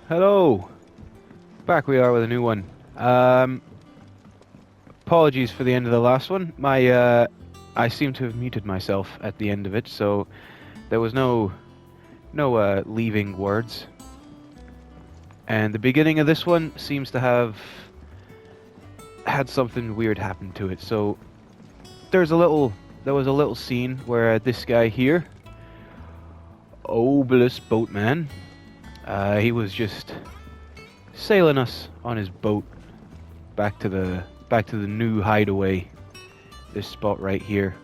Hello! Back we are with a new one. Apologies for the end of the last one. I seem to have muted myself at the end of it, so there was no leaving words. And the beginning of this one seems to have had something weird happen to it. So there was a little scene where this guy here, Obelisk Boatman, he was just sailing us on his boat back to the new Hideaway. This spot right here.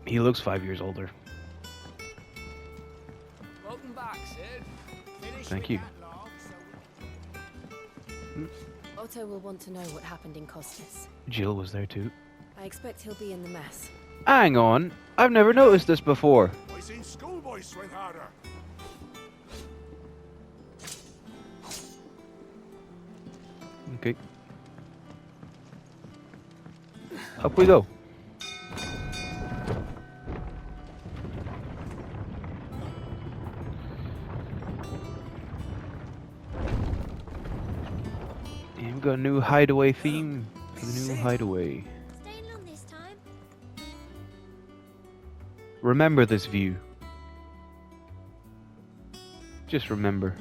He looks 5 years older. Welcome back, Sid. Thank you. Otto will want to know what happened in Costas. Jill was there too. I expect he'll be in the mess. Hang on, I've never noticed this before. I seen schoolboys swing harder. Okay. Up we go. And we've got a new Hideaway theme for the new Hideaway. Staying long this time? Remember this view. Just remember.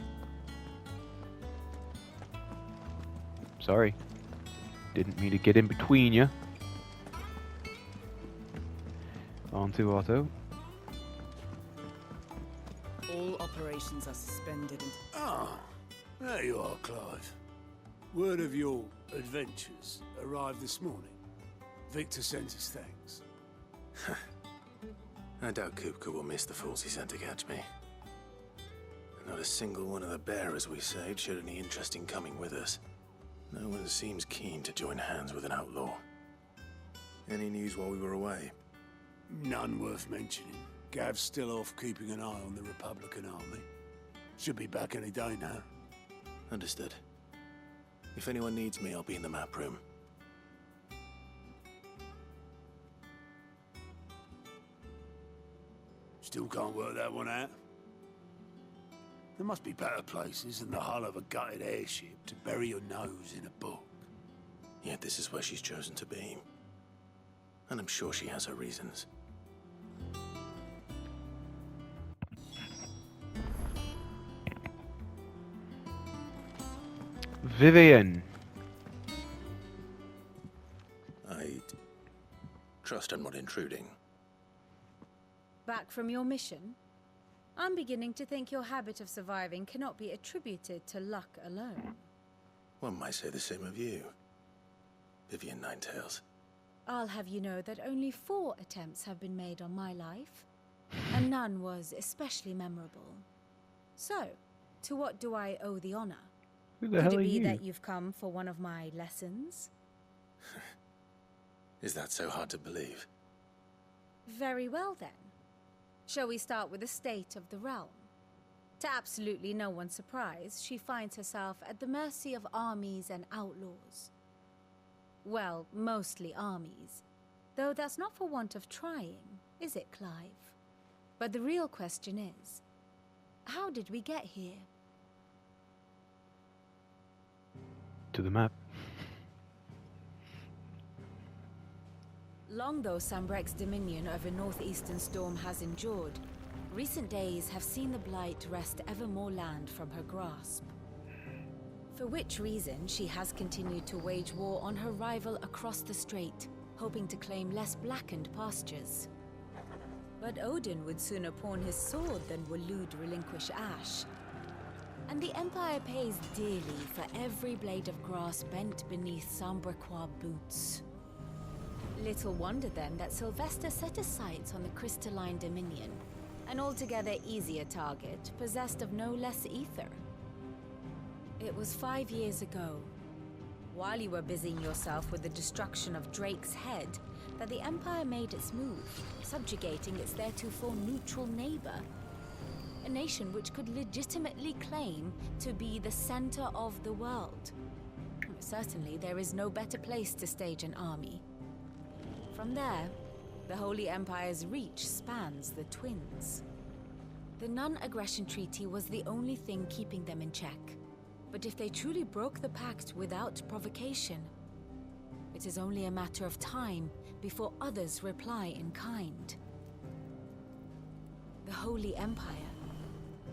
Sorry. Didn't mean to get in between you. On to Otto. All operations are suspended and... Ah, there you are, Clive. Word of your adventures arrived this morning. Victor sent us thanks. I doubt Kupka will miss the fools he sent to catch me. Not a single one of the bearers we saved showed any interest in coming with us. No one seems keen to join hands with an outlaw. Any news while we were away? None worth mentioning. Gav's still off keeping an eye on the Republican army. Should be back any day now. Understood. If anyone needs me, I'll be in the map room. Still can't work that one out. There must be better places than the hull of a gutted airship to bury your nose in a book. Yet this is where she's chosen to be. And I'm sure she has her reasons. Vivian. I trust I'm not intruding. Back from your mission? I'm beginning to think your habit of surviving cannot be attributed to luck alone. One might say the same of you, Vivian Ninetails. I'll have you know that only 4 attempts have been made on my life, and none was especially memorable. So, to what do I owe the honor? Who the Could hell it are be you? that you've come for one of my lessons? Is that so hard to believe? Very well then. Shall we start with the state of the realm? To absolutely no one's surprise, she finds herself at the mercy of armies and outlaws. Well, mostly armies. Though that's not for want of trying, is it, Clive? But the real question is, how did we get here? To the map. Long though Sambrek's dominion over northeastern Storm has endured, recent days have seen the Blight wrest ever more land from her grasp. For which reason she has continued to wage war on her rival across the strait, hoping to claim less blackened pastures. But Odin would sooner pawn his sword than Waloed relinquish Ash. And the Empire pays dearly for every blade of grass bent beneath Sambrequois boots. Little wonder then that Sylvester set his sights on the crystalline dominion, an altogether easier target, possessed of no less ether. It was 5 years ago, while you were busying yourself with the destruction of Drake's head, that the Empire made its move, subjugating its theretofore neutral neighbor. A nation which could legitimately claim to be the center of the world. Certainly, there is no better place to stage an army. From there, the Holy Empire's reach spans the Twins. The non-aggression treaty was the only thing keeping them in check. But if they truly broke the pact without provocation, it is only a matter of time before others reply in kind. The Holy Empire,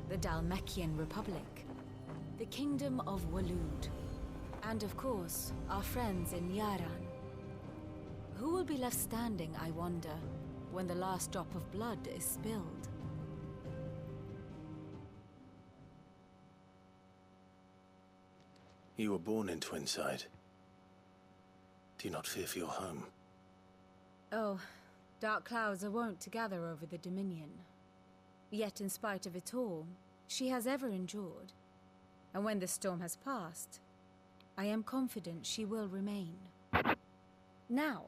the Dalmekian Republic, the Kingdom of Waloed, and of course, our friends in Yaran. Who will be left standing, I wonder, when the last drop of blood is spilled? You were born in Twinside. Do you not fear for your home? Oh, dark clouds are wont to gather over the Dominion. Yet in spite of it all, she has ever endured. And when the storm has passed, I am confident she will remain. Now,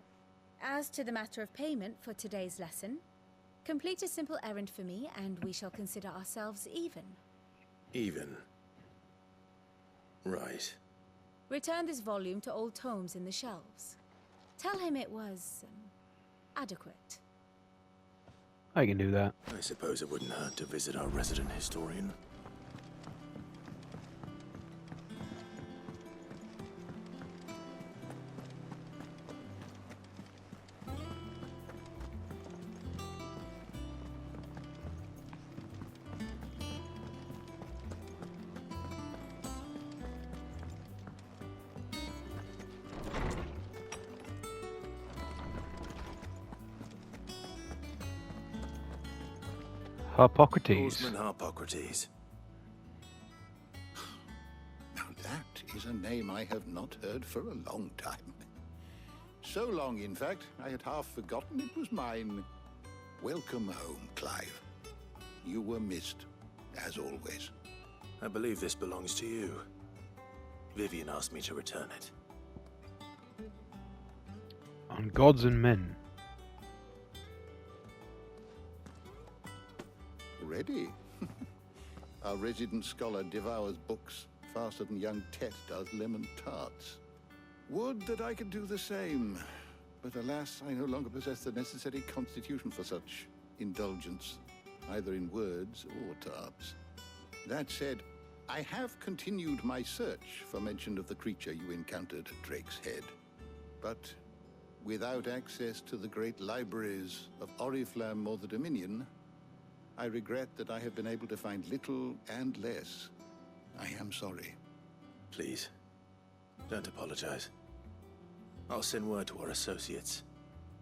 as to the matter of payment for today's lesson, complete a simple errand for me and we shall consider ourselves even. Even? Right. Return this volume to old tomes in the shelves. Tell him it was adequate. I can do that. I suppose it wouldn't hurt to visit our resident historian. Hippocrates. Horseman Hippocrates. Now that is a name I have not heard for a long time. So long, in fact, I had half forgotten it was mine. Welcome home, Clive. You were missed, as always. I believe this belongs to you. Vivian asked me to return it. On gods and men. Ready? Our resident scholar devours books faster than young Tet does lemon tarts. Would that I could do the same. But alas, I no longer possess the necessary constitution for such indulgence, either in words or tarts. That said, I have continued my search for mention of the creature you encountered at Drake's Head. But without access to the great libraries of Oriflamme or the Dominion, I regret that I have been able to find little and less. I am sorry. Please, don't apologize. I'll send word to our associates.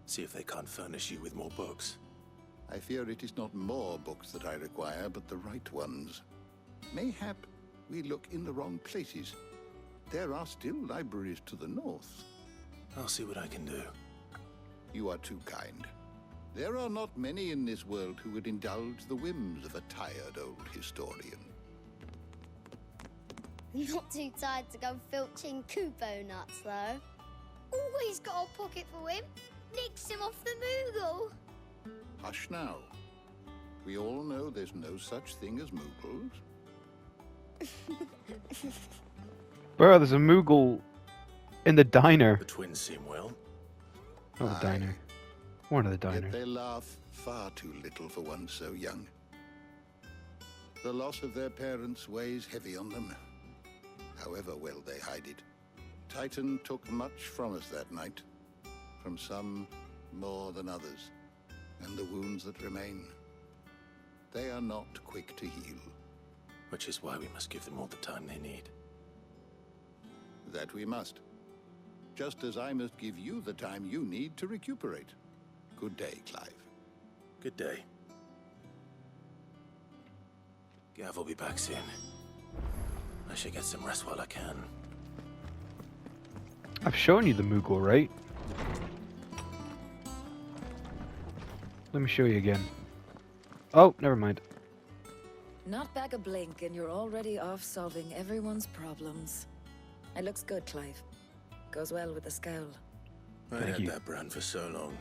See if they can't furnish you with more books. I fear it is not more books that I require, but the right ones. Mayhap we look in the wrong places. There are still libraries to the north. I'll see what I can do. You are too kind. There are not many in this world who would indulge the whims of a tired old historian. Not too tired to go filching Kupo nuts, though. Always got a pocket for him. Nicks him off the Moogle. Hush now. We all know there's no such thing as Moogles. Bro, there's a Moogle in the diner. The twins seem well. Not the Aye. diner. One of the Yet diners. they laugh far too little for one so young. The loss of their parents weighs heavy on them, however well they hide it. Titan took much from us that night, from some more than others, and the wounds that remain, they are not quick to heal. Which is why we must give them all the time they need. That we must. Just as I must give you the time you need to recuperate. Good day, Clive. Good day. Gav will be back soon. I should get some rest while I can. I've shown you the Moogle, right? Let me show you again. Oh, never mind. Not back a blink and you're already off solving everyone's problems. It looks good, Clive. Goes well with the scowl. I Thank had you. that brand for so long.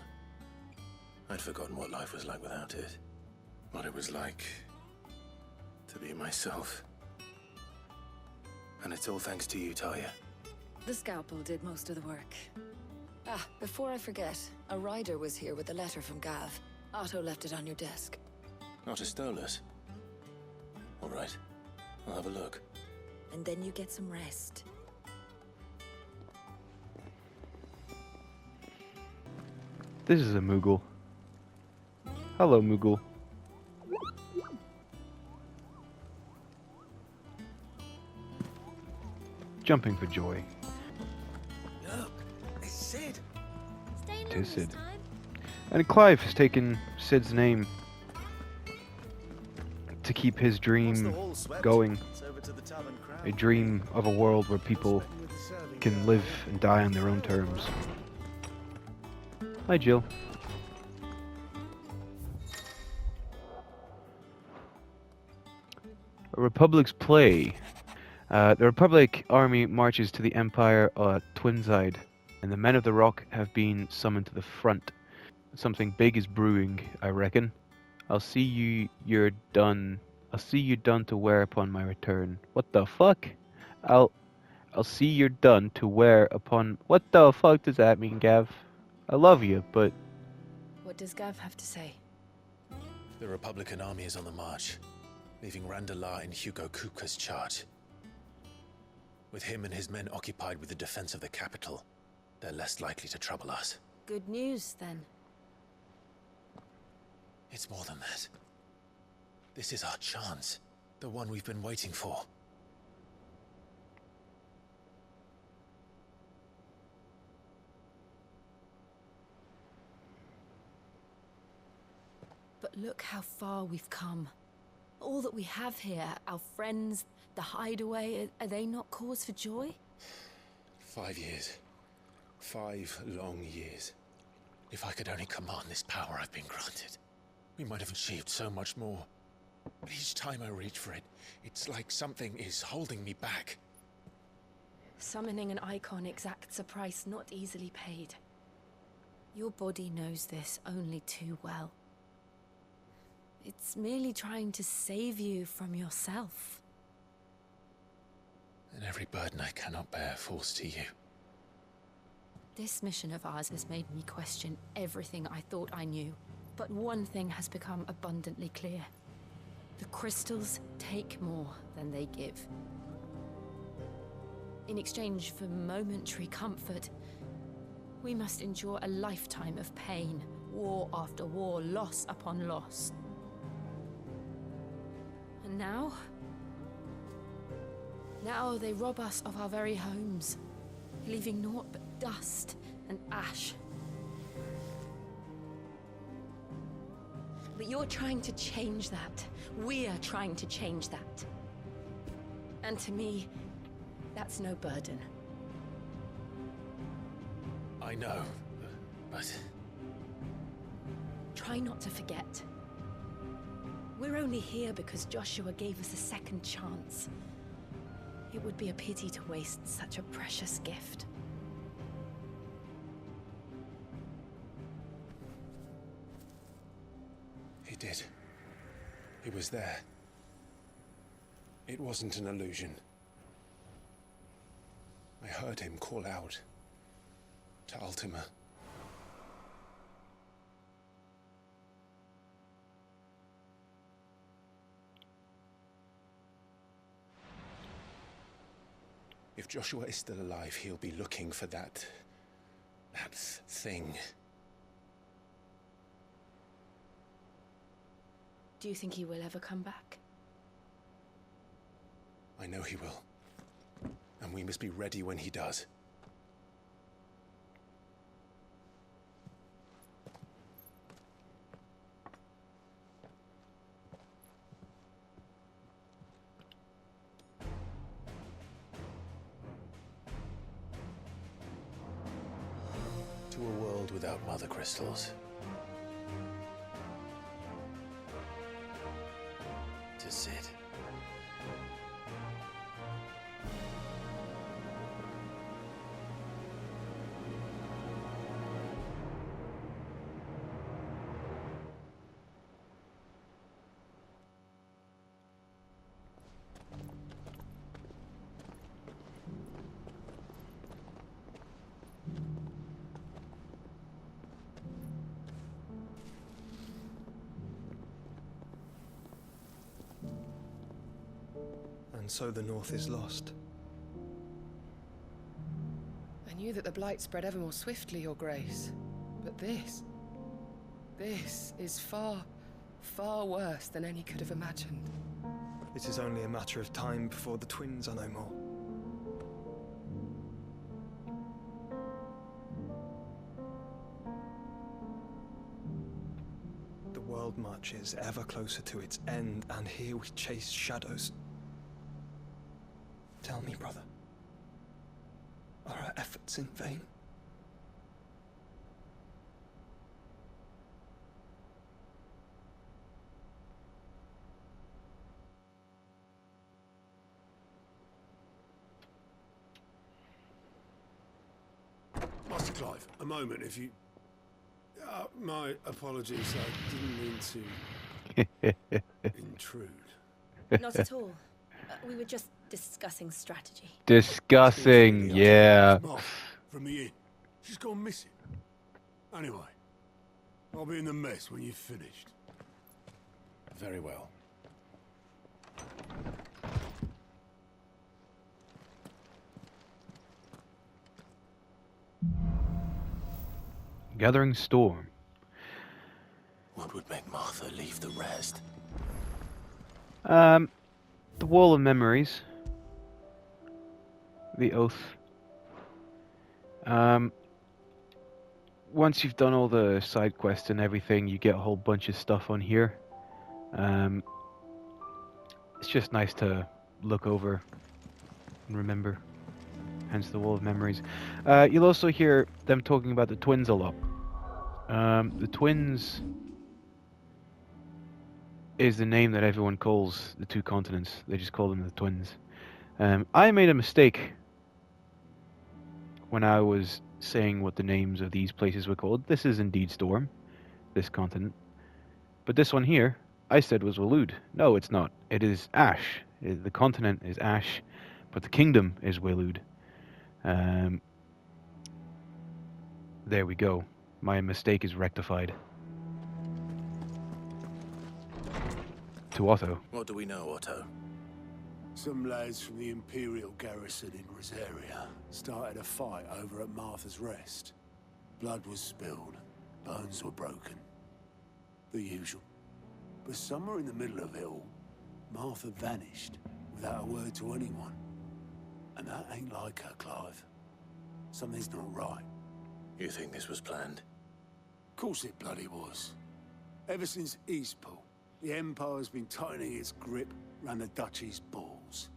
I'd forgotten what life was like without it. What it was like to be myself. And it's all thanks to you, Talia. The scalpel did most of the work. Ah, before I forget, a rider was here with a letter from Gav. Otto left it on your desk. Not a Stolas. All right. I'll have a look. And then you get some rest. This is a Moogle. Hello, Moogle. Jumping for joy. Look, it's Sid. Staying It long is this Sid. time? And Clive has taken Sid's name to keep his dream going. A dream of a world where people can live and die on their own terms. Hi, Jill. A Republic's play. The Republic army marches to the Empire Twinside, and the men of the Rock have been summoned to the front. Something big is brewing, I reckon. I'll see you're done to wear upon my return. What the fuck? I'll see you're done to wear upon... What the fuck does that mean, Gav? I love you, but... What does Gav have to say? The Republican army is on the march, leaving Randalar in Hugo Kupka's charge. With him and his men occupied with the defense of the capital, they're less likely to trouble us. Good news, then. It's more than that. This is our chance. The one we've been waiting for. But look how far we've come. All that we have here, our friends, the Hideaway, are they not cause for joy? 5 years. 5 long years. If I could only command this power I've been granted, we might have achieved so much more. But each time I reach for it, it's like something is holding me back. Summoning an icon exacts a price not easily paid. Your body knows this only too well. It's merely trying to save you from yourself. And every burden I cannot bear falls to you. This mission of ours has made me question everything I thought I knew. But one thing has become abundantly clear. The crystals take more than they give. In exchange for momentary comfort, we must endure a lifetime of pain, war after war, loss upon loss. And now they rob us of our very homes, leaving naught but dust and ash. But you're trying to change that. We're trying to change that. And to me, that's no burden. I know, but... Try not to forget. We're only here because Joshua gave us a second chance. It would be a pity to waste such a precious gift. He did. He was there. It wasn't an illusion. I heard him call out to Ultima. If Joshua is still alive, he'll be looking for that thing. Do you think he will ever come back? I know he will. And we must be ready when he does. To a world without mother crystals. To Sid. and so the North is lost. I knew that the Blight spread ever more swiftly, Your Grace. But this is far, far worse than any could have imagined. It is only a matter of time before the twins are no more. The world marches ever closer to its end, and here we chase shadows. Tell me, brother, are our efforts in vain? Master Clive, a moment, if you... my apologies, I didn't mean to intrude. Not at all. We were just discussing strategy. Discussing, yeah. Moth from the inn. She's gone missing. Anyway, I'll be in the mess when you've finished. Very well. Gathering storm. What would make Martha leave the rest? The Wall of Memories. The Oath. Once you've done all the side quests and everything, you get a whole bunch of stuff on here. It's just nice to look over and remember. Hence the Wall of Memories. You'll also hear them talking about the twins a lot. The twins is the name that everyone calls the two continents. They just call them the twins. I made a mistake when I was saying what the names of these places were called. This is indeed Storm, this continent. But this one here, I said was Waloed. No, it's not. It is Ash. The continent is Ash, but the kingdom is Waloed. There we go. My mistake is rectified. To Otto. What do we know, Otto? Some lads from the Imperial garrison in Rosaria started a fight over at Martha's Rest. Blood was spilled, bones were broken. The usual. But somewhere in the middle of it all, Martha vanished without a word to anyone. And that ain't like her, Clive. Something's not right. You think this was planned? Of course it bloody was. Ever since Eastpool, the Empire's been tightening its grip round the Duchy's balls.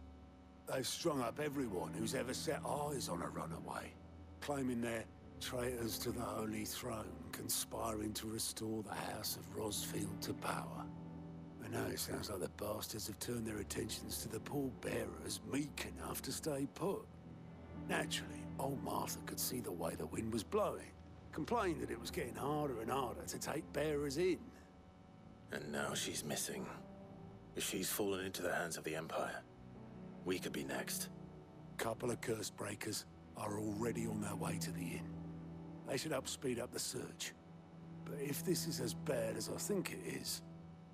They've strung up everyone who's ever set eyes on a runaway, claiming they're traitors to the Holy Throne, conspiring to restore the House of Rosfield to power. And now it sounds like the bastards have turned their attentions to the pallbearers meek enough to stay put. Naturally, old Martha could see the way the wind was blowing, complained that it was getting harder and harder to take bearers in. And now she's missing. If she's fallen into the hands of the Empire, we could be next. Couple of curse breakers are already on their way to the inn. They should help speed up the search. But if this is as bad as I think it is,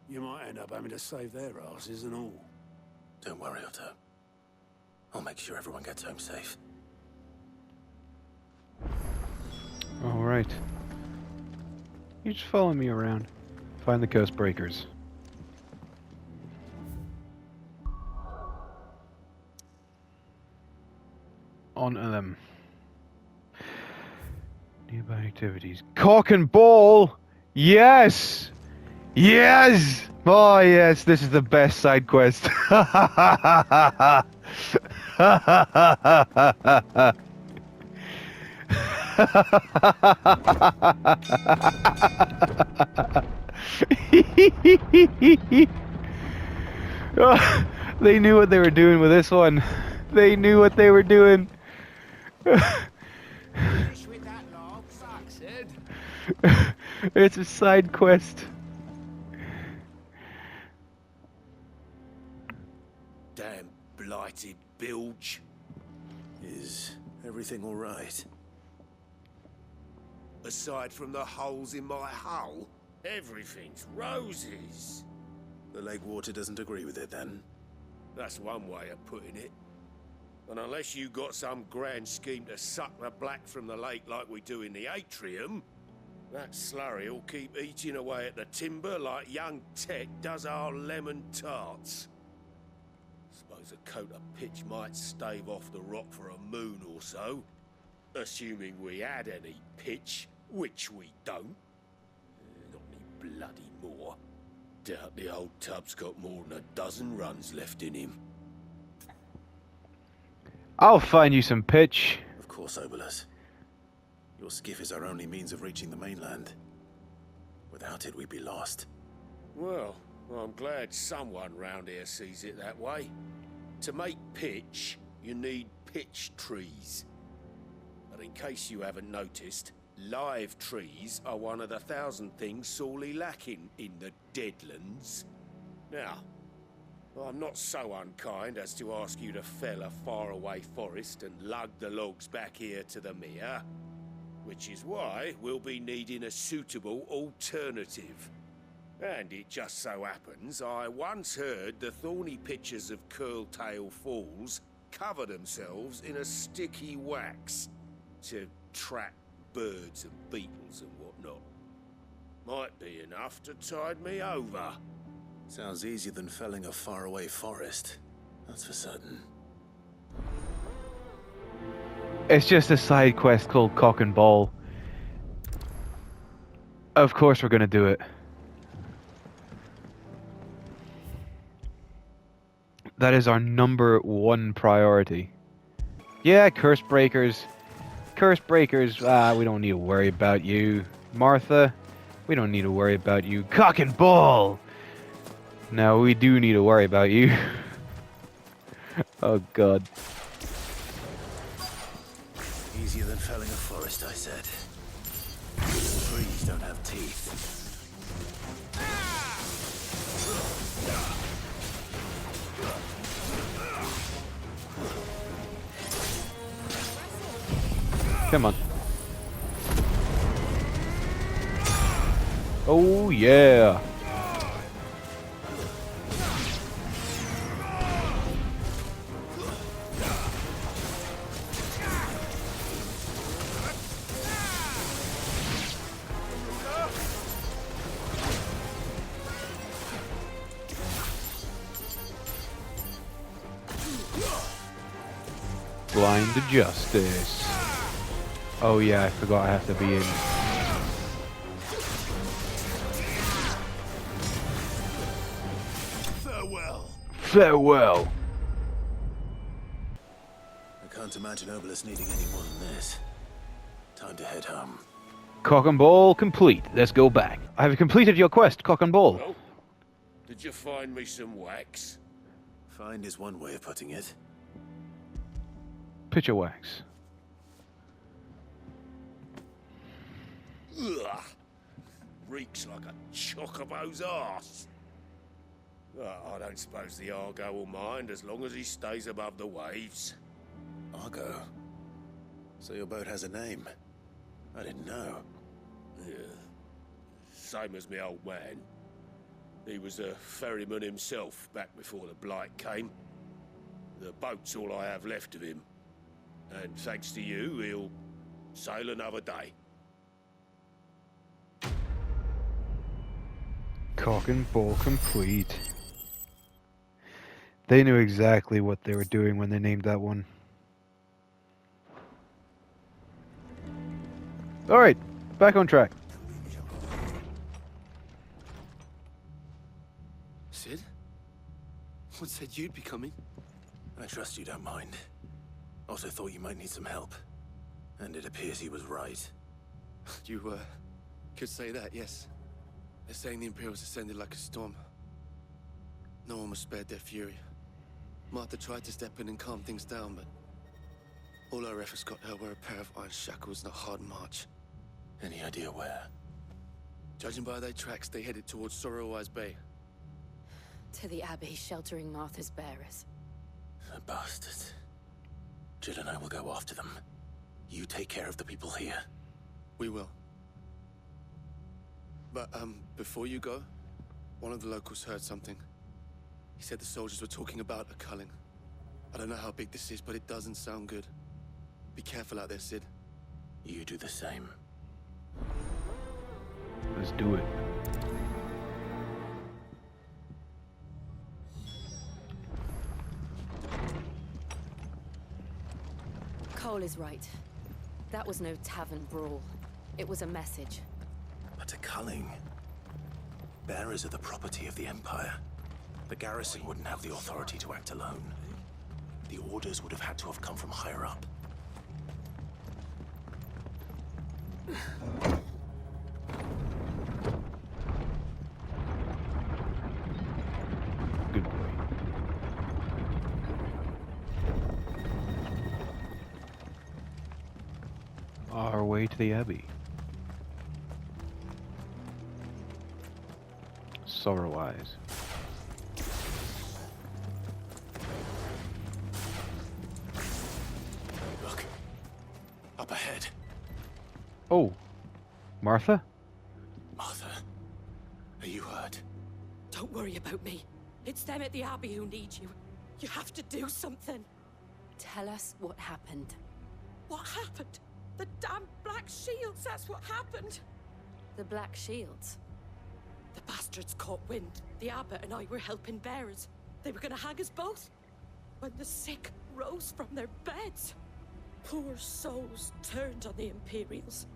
you might end up having to save their asses and all. Don't worry, Otto. I'll make sure everyone gets home safe. Alright. You just follow me around. Find the Curse Breakers. On to them. Nearby activities. Cock and ball! Yes! Yes! Oh yes, this is the best side quest. Oh, they knew what they were doing with this one. They knew what they were doing. Finish with that long sack, Sid. It's a side quest. Damn blighted bilge. Is everything all right? Aside from the holes in my hull, everything's roses. The lake water doesn't agree with it, then? That's one way of putting it. And unless you got some grand scheme to suck the black from the lake like we do in the atrium, that slurry'll keep eating away at the timber like young Tet does our lemon tarts. Suppose a coat of pitch might stave off the rock for a moon or so, assuming we had any pitch, which we don't. Not any bloody more. Doubt the old tub's got more than a dozen runs left in him. I'll find you some pitch. Of course, Obolus. Your skiff is our only means of reaching the mainland. Without it, we'd be lost. Well, I'm glad someone round here sees it that way. To make pitch, you need pitch trees. But in case you haven't noticed, live trees are one of the 1,000 things sorely lacking in the Deadlands. Now, I'm not so unkind as to ask you to fell a faraway forest and lug the logs back here to the mere, which is why we'll be needing a suitable alternative. And it just so happens I once heard the thorny pitchers of Curltail Falls cover themselves in a sticky wax to trap birds and beetles and whatnot. Might be enough to tide me over. Sounds easier than felling a faraway forest. That's for certain. It's just a side quest called Cock and Ball. Of course we're gonna do it. That is our #1 priority. Yeah, curse breakers. Curse breakers, we don't need to worry about you. Martha, we don't need to worry about you. Cock and Ball! No, we do need to worry about you. Oh god. Easier than felling a forest, I said. Trees don't have teeth. Come on. Oh yeah. Blind to justice. Oh yeah, I forgot I have to be in. Farewell. Farewell. I can't imagine Obolus needing any more than this. Time to head home. Cock and Ball complete. Let's go back. I have completed your quest, Cock and Ball. Oh, did you find me some wax? Find is one way of putting it. Pitcher wax. Ugh. Reeks like a chocobo's arse. I don't suppose the Argo will mind as long as he stays above the waves. Argo? So your boat has a name? I didn't know. Yeah. Same as my old man. He was a ferryman himself back before the Blight came. The boat's all I have left of him. And thanks to you, he'll sail another day. Cock and Ball complete. They knew exactly what they were doing when they named that one. Alright, back on track. Sid? What said you'd be coming? I trust you don't mind. Also thought you might need some help. And it appears he was right. You, could say that, yes. They're saying the Imperials ascended like a storm. No one was spared their fury. Martha tried to step in and calm things down, but all our efforts got her were a pair of iron shackles and a hard march. Any idea where? Judging by their tracks, they headed towards Sorrowwise Bay. To the Abbey sheltering Martha's bearers. The bastards. Jill and I will go after them. You take care of the people here. We will. But, before you go, one of the locals heard something. He He said the soldiers were talking about a culling. I don't know how big this is, but it doesn't sound good. Be careful out there, Sid. You do the same. Let's do it. Cole is right. That was no tavern brawl. It was a message. But a culling. Bearers are the property of the Empire. The garrison wouldn't have the authority to act alone. The orders would have had to have come from higher up. Good boy. Our way to the Abbey. Sorrow-wise. Look. Up ahead. Oh. Martha? Martha. Are you hurt? Don't worry about me. It's them at the Abbey who need you. You have to do something. Tell us what happened. What happened? The damn Black Shields, that's what happened. The Black Shields? The bastards caught wind. The abbot and I were helping bearers. They were gonna hang us both. When the sick rose from their beds. Poor souls turned on the Imperials.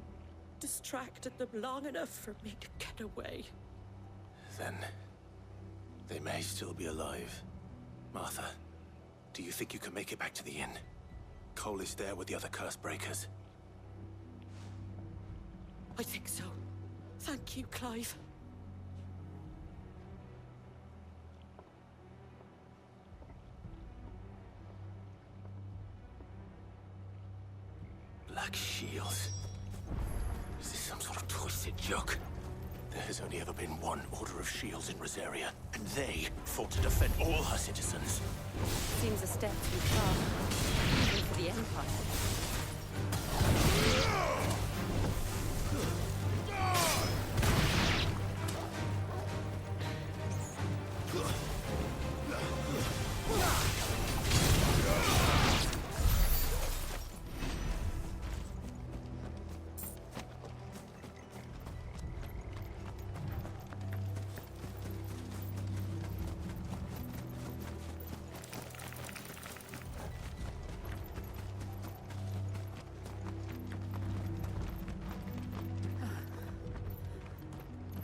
Distracted them long enough for me to get away. Then they may still be alive. Martha, do you think you can make it back to the inn? Cole is there with the other curse breakers. I think so. Thank you, Clive. Black Shields. Is this some sort of twisted joke? There has only ever been one Order of Shields in Rosaria, and they fought to defend all her citizens. Seems a step too far. Even for the Empire.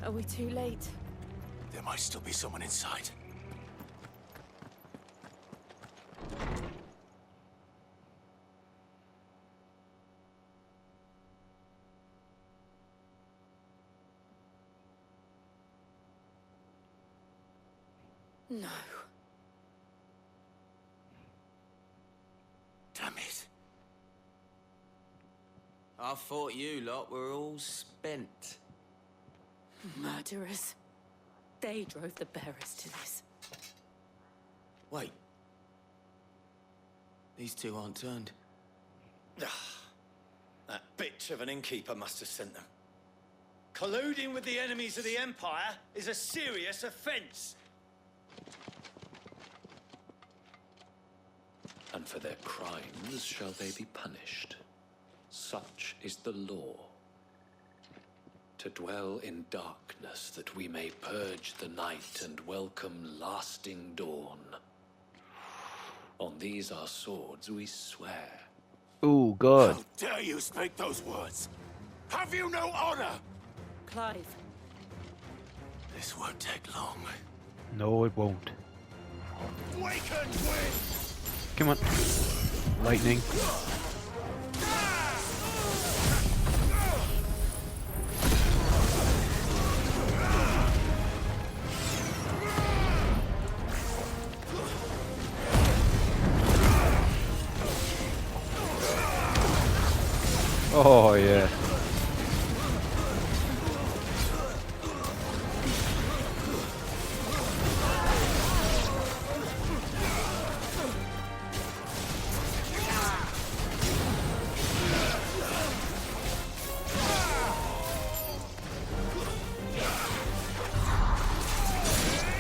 Are we too late? There might still be someone inside. No. Damn it. I thought you lot were all spent. Murderers. They drove the bearers to this. Wait. These two aren't turned. That bitch of an innkeeper must have sent them. Colluding with the enemies of the Empire is a serious offense. And for their crimes shall they be punished. Such is the law. To dwell in darkness that we may purge the night and welcome lasting dawn. On these our swords we swear. Oh, God. How dare you speak those words? Have you no honor? Clive. This won't take long. No, it won't. We can win! Come on. Lightning. Oh, yeah.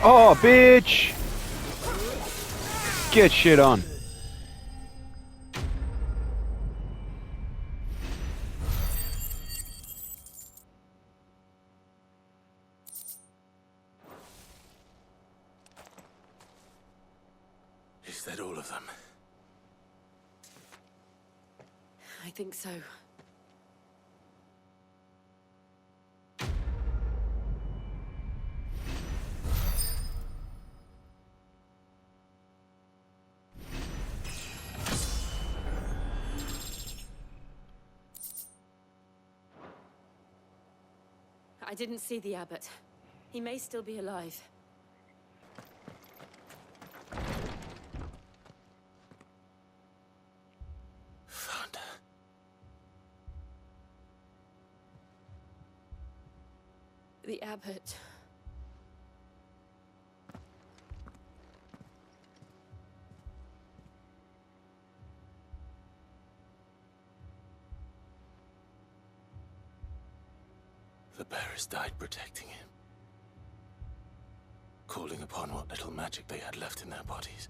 Oh, bitch! Get shit on. Is that all of them? I think so. I didn't see the abbot. He may still be alive. Found her. The abbot. The bearers died protecting him. Calling upon what little magic they had left in their bodies.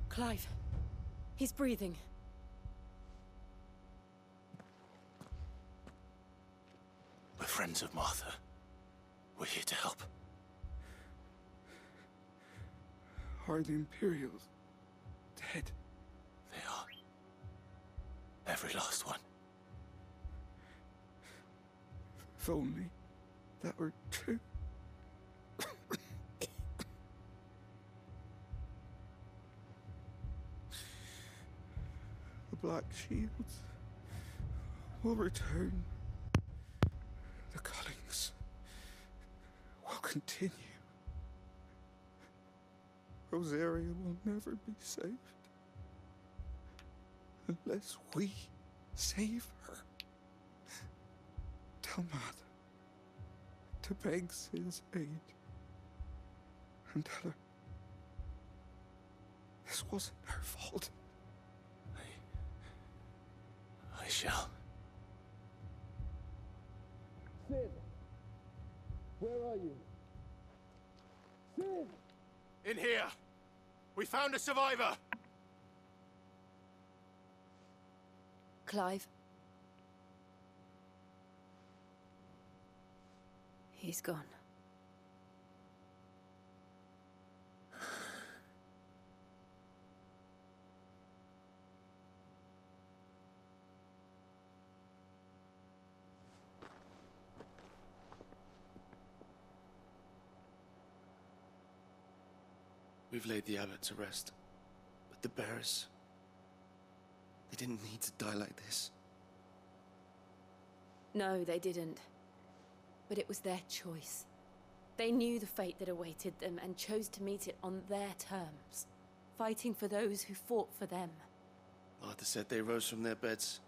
Clive. He's breathing. We're friends of Martha. We're here to help. Are the Imperials dead? They are. Every last one. If only that were true. The Black Shields will return. The cullings will continue. Rosaria will never be saved unless we save her. Tell Matt to beg his aid and tell her this wasn't her fault. I shall. Sid, where are you? Sid! In here! We found a survivor! Clive. He's gone. We've laid the abbot to rest. But the bearers... they didn't need to die like this. No, they didn't. But it was their choice. They knew the fate that awaited them and chose to meet it on their terms, fighting for those who fought for them. Martha said they rose from their beds,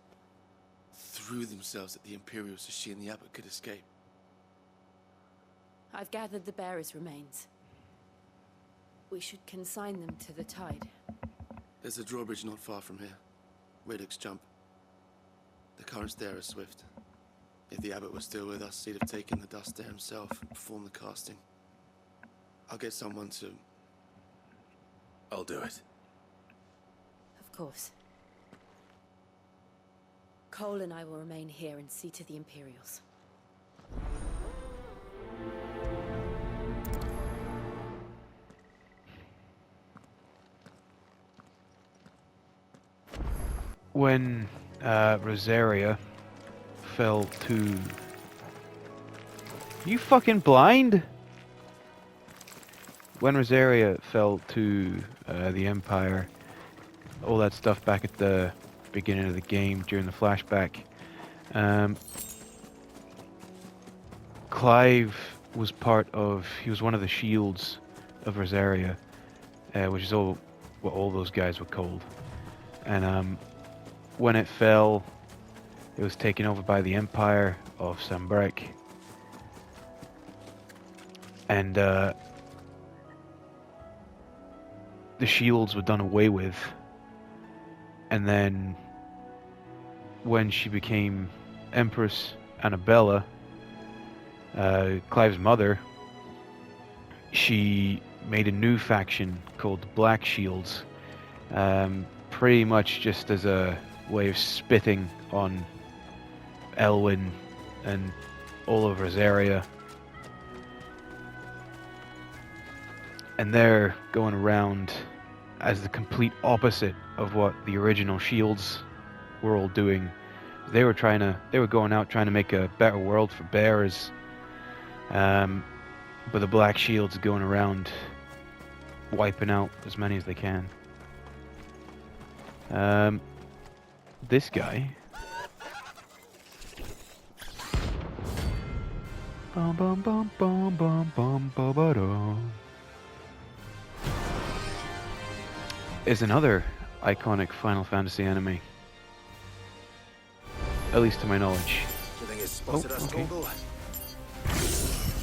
threw themselves at the Imperials so she and the abbot could escape. I've gathered the bearers' remains. We should consign them to the tide. There's a drawbridge not far from here. Riddick's Jump. The currents there are swift. If the abbot was still with us, he'd have taken the dust there himself and performed the casting. I'll get someone to... I'll do it. Of course. Cole and I will remain here and see to the Imperials. When Rosaria fell to... You fucking blind? When Rosaria fell to the Empire, all that stuff back at the beginning of the game during the flashback, Clive was he was one of the shields of Rosaria, which is what all those guys were called. And when it fell, it was taken over by the Empire of Sambrek. And the shields were done away with. And then when she became Empress Annabella, Clive's mother, she made a new faction called the Black Shields, pretty much just as a way of spitting on Elwyn and all over his area. And they're going around as the complete opposite of what the original Shields were all doing. They were going out trying to make a better world for bears. But the Black Shields are going around wiping out as many as they can. This guy. Bum bum bum bum bum bum ba ba da. Is another iconic Final Fantasy enemy. At least to my knowledge. Oh, okay.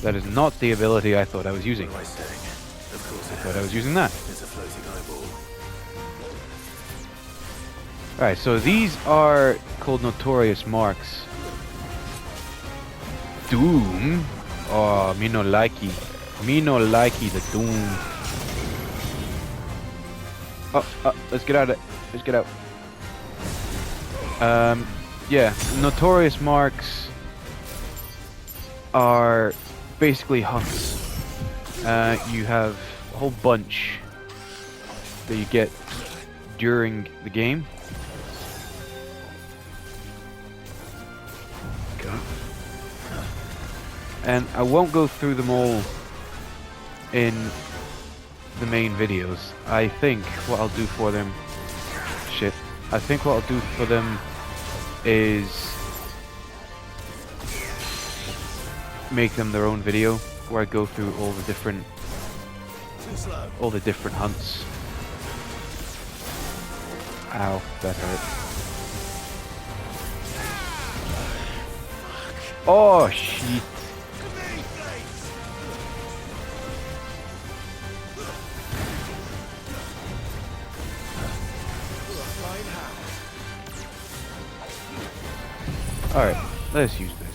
That is not the ability I thought I was using. I thought I was using that. Alright, so these are called Notorious Marks. Doom? Oh, me no likey. Me no likey the Doom. Oh, let's get out of it. Let's get out. Yeah, Notorious Marks are basically hunts. You have a whole bunch that you get during the game. Okay. And I won't go through them all in the main videos. I think what I'll do for them... Shit. I think what I'll do for them is make them their own video where I go through all the different hunts. Ow, that hurt. Oh shit. Alright, let's use this.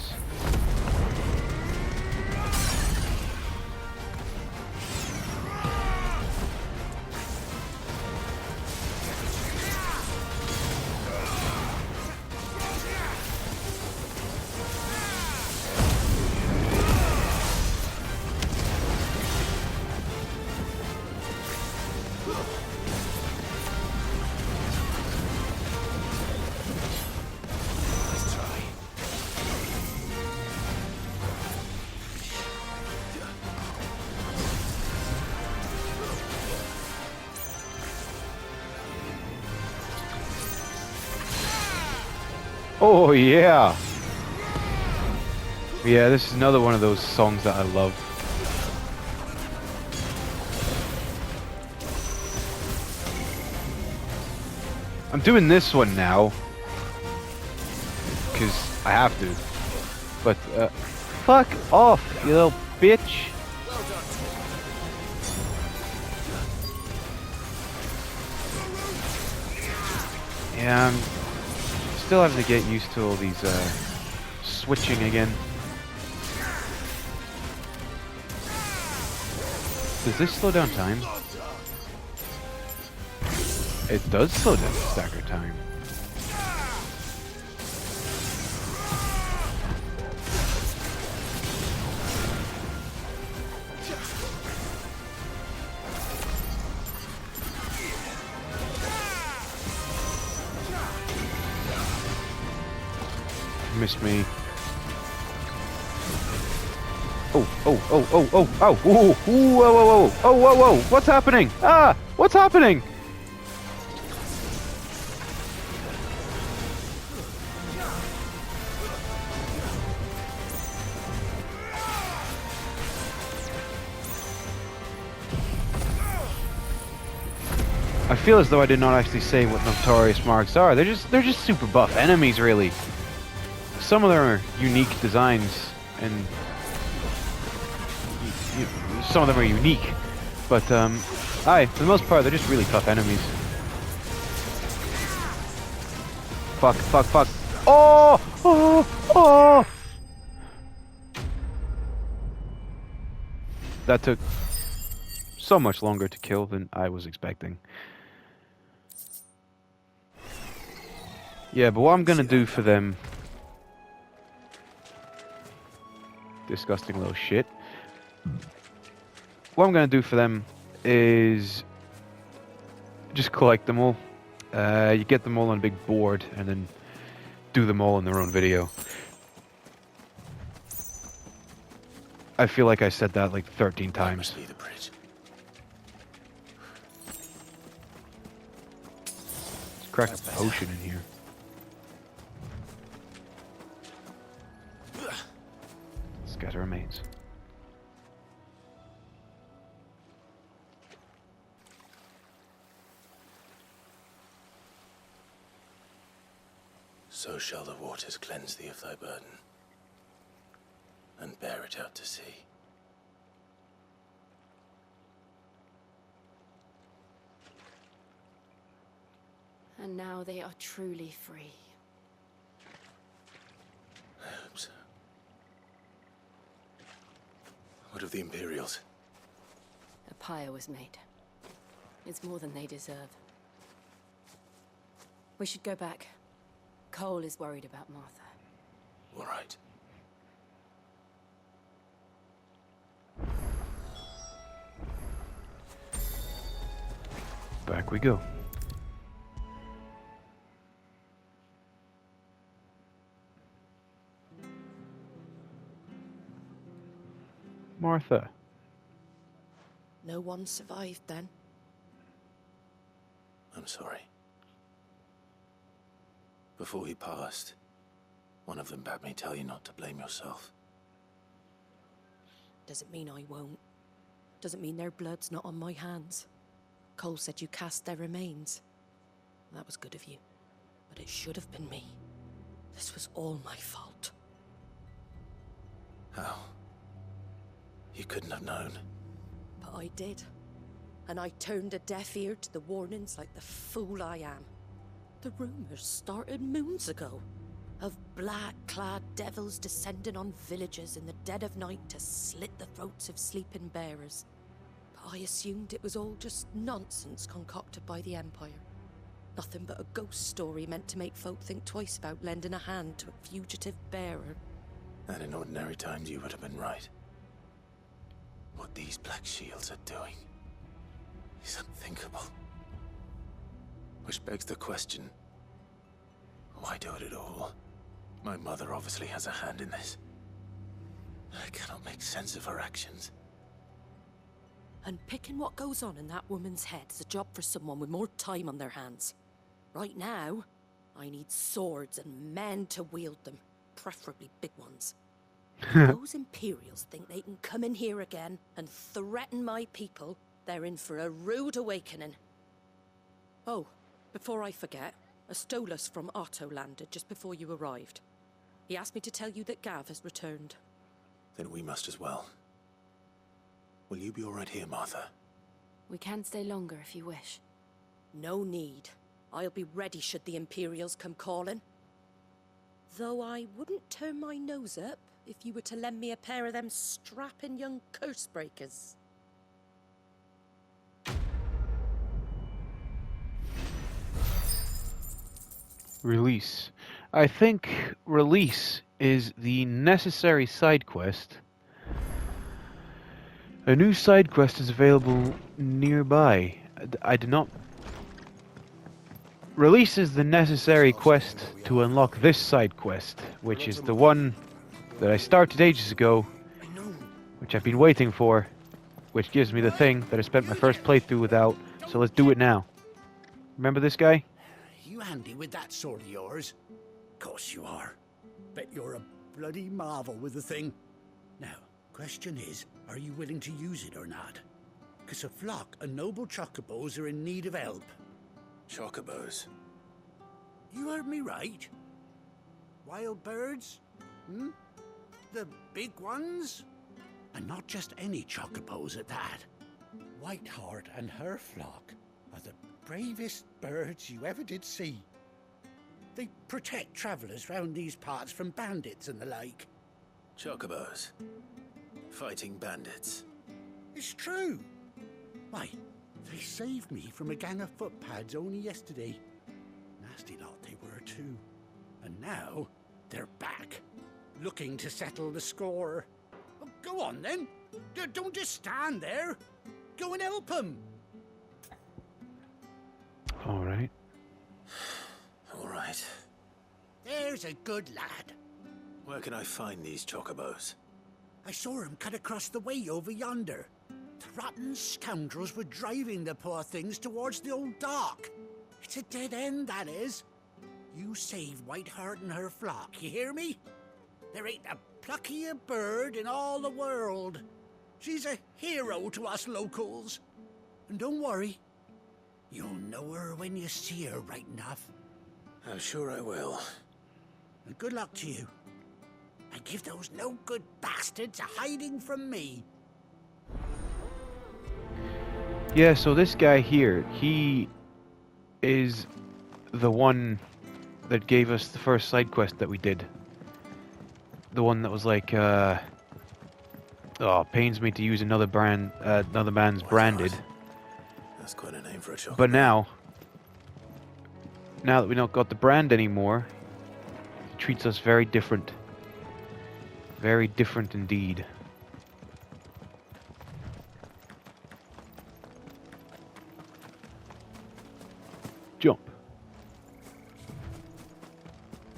Oh yeah! Yeah, this is another one of those songs that I love. I'm doing this one now because I have to. But fuck off, you little bitch! Yeah, I'm still having to get used to all these switching again. Does this slow down time? It does slow down stagger time. Missed me. Oh, oh, oh, oh, oh, oh, whoa, whoa, whoa, whoa, whoa, oh, whoa, whoa, what's happening? Ah, what's happening? I feel as though I did not actually say what Notorious Marks are. They're just super buff enemies, really. Some of them are unique designs, and some of them are unique, but for the most part, they're just really tough enemies. Fuck, fuck, fuck. Oh! Oh! Oh! That took so much longer to kill than I was expecting. Yeah, but what I'm gonna do for them... Disgusting little shit. What I'm gonna do for them is... just collect them all. You get them all on a big board, and then do them all in their own video. I feel like I said that like 13 times. Must be the bridge. Let's crack a potion in here. Scatter remains. So shall the waters cleanse thee of thy burden, and bear it out to sea. And now they are truly free. I hope so. What of the Imperials? A pyre was made. It's more than they deserve. We should go back. Cole is worried about Martha. All right. Back we go. Martha. No one survived then? I'm sorry. Before he passed, one of them bade me tell you not to blame yourself. Doesn't mean I won't. Doesn't mean their blood's not on my hands. Cole said you cast their remains. That was good of you. But it should have been me. This was all my fault. How? You couldn't have known. But I did. And I turned a deaf ear to the warnings like the fool I am. The rumors started moons ago. Of black-clad devils descending on villages in the dead of night to slit the throats of sleeping bearers. But I assumed it was all just nonsense concocted by the Empire. Nothing but a ghost story meant to make folk think twice about lending a hand to a fugitive bearer. And in ordinary times you would have been right. What these Black Shields are doing is unthinkable. Which begs the question, why do it at all? My mother obviously has a hand in this. I cannot make sense of her actions. And picking what goes on in that woman's head is a job for someone with more time on their hands. Right now, I need swords and men to wield them, preferably big ones. If those Imperials think they can come in here again and threaten my people, they're in for a rude awakening. Oh, before I forget, a Stolas from Otto landed just before you arrived. He asked me to tell you that Gav has returned. Then we must as well. Will you be all right here, Martha? We can stay longer if you wish. No need. I'll be ready should the Imperials come calling. Though I wouldn't turn my nose up if you were to lend me a pair of them strapping young curse breakers. Release. I think release is the necessary side quest. A new side quest is available nearby. I did not... Release is the necessary quest to unlock this side quest, which is the one that I started ages ago, which I've been waiting for, which gives me the thing that I spent my first playthrough without, so let's do it now. Remember this guy? You handy with that sword of yours? Course you are. Bet you're a bloody marvel with the thing. Now, question is, are you willing to use it or not? 'Cause a flock of noble chocobos are in need of help. Chocobos? You heard me right. Wild birds? Hmm? The big ones? And not just any chocobos at that. Whiteheart and her flock are the bravest birds you ever did see. They protect travellers round these parts from bandits and the like. Chocobos? Fighting bandits? It's true. Why, they saved me from a gang of footpads only yesterday. Nasty lot they were too. And now, they're back, looking to settle the score. Oh, go on then. Don't just stand there. Go and help them. All right. All right. There's a good lad. Where can I find these chocobos? I saw him cut across the way over yonder. The rotten scoundrels were driving the poor things towards the old dock. It's a dead end, that is. You save Whiteheart and her flock, you hear me? There ain't a pluckier bird in all the world. She's a hero to us locals. And don't worry, you'll know her when you see her right enough. I'm sure I will. And good luck to you. And give those no-good bastards a hiding from me. Yeah, so this guy here, he is the one that gave us the first side quest that we did. The one that was like, oh, pains me to use another man's branded. That's quite a name for a chocobo. But now that we don't got the brand anymore, he treats us very different. Very different indeed. Jump.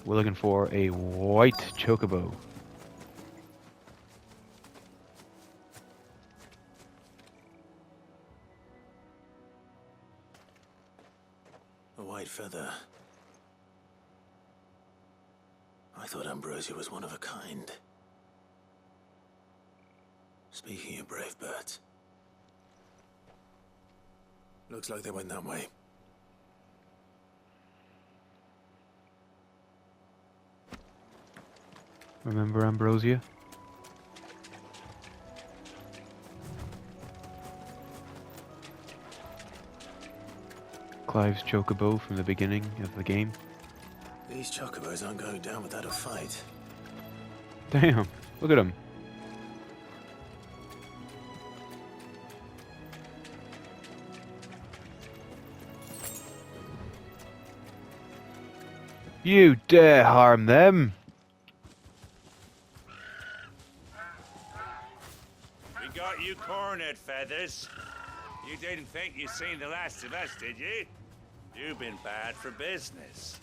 We're looking for a white chocobo. A white feather. I thought Ambrosia was one of a kind. Speaking of brave birds. Looks like they went that way. Remember Ambrosia? Clive's chocobo from the beginning of the game. These chocobos aren't going down without a fight. Damn, look at him. You dare harm them! We got you cornered, Feathers. You didn't think you'd seen the last of us, did you? You've been bad for business.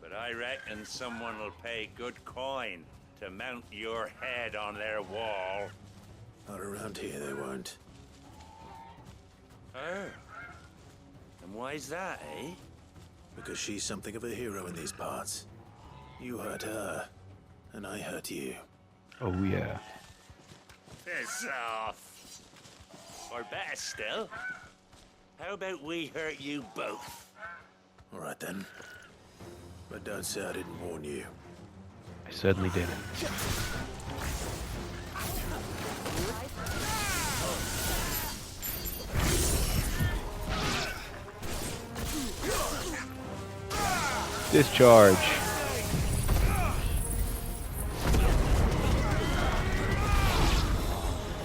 But I reckon someone will pay good coin to mount your head on their wall. Not around here, they won't. Oh. And why's that, eh? Because she's something of a hero in these parts. You hurt her, and I hurt you. Oh yeah. Piss off. Or better still, how about we hurt you both? All right then. But don't say I didn't warn you. I certainly did. Discharge.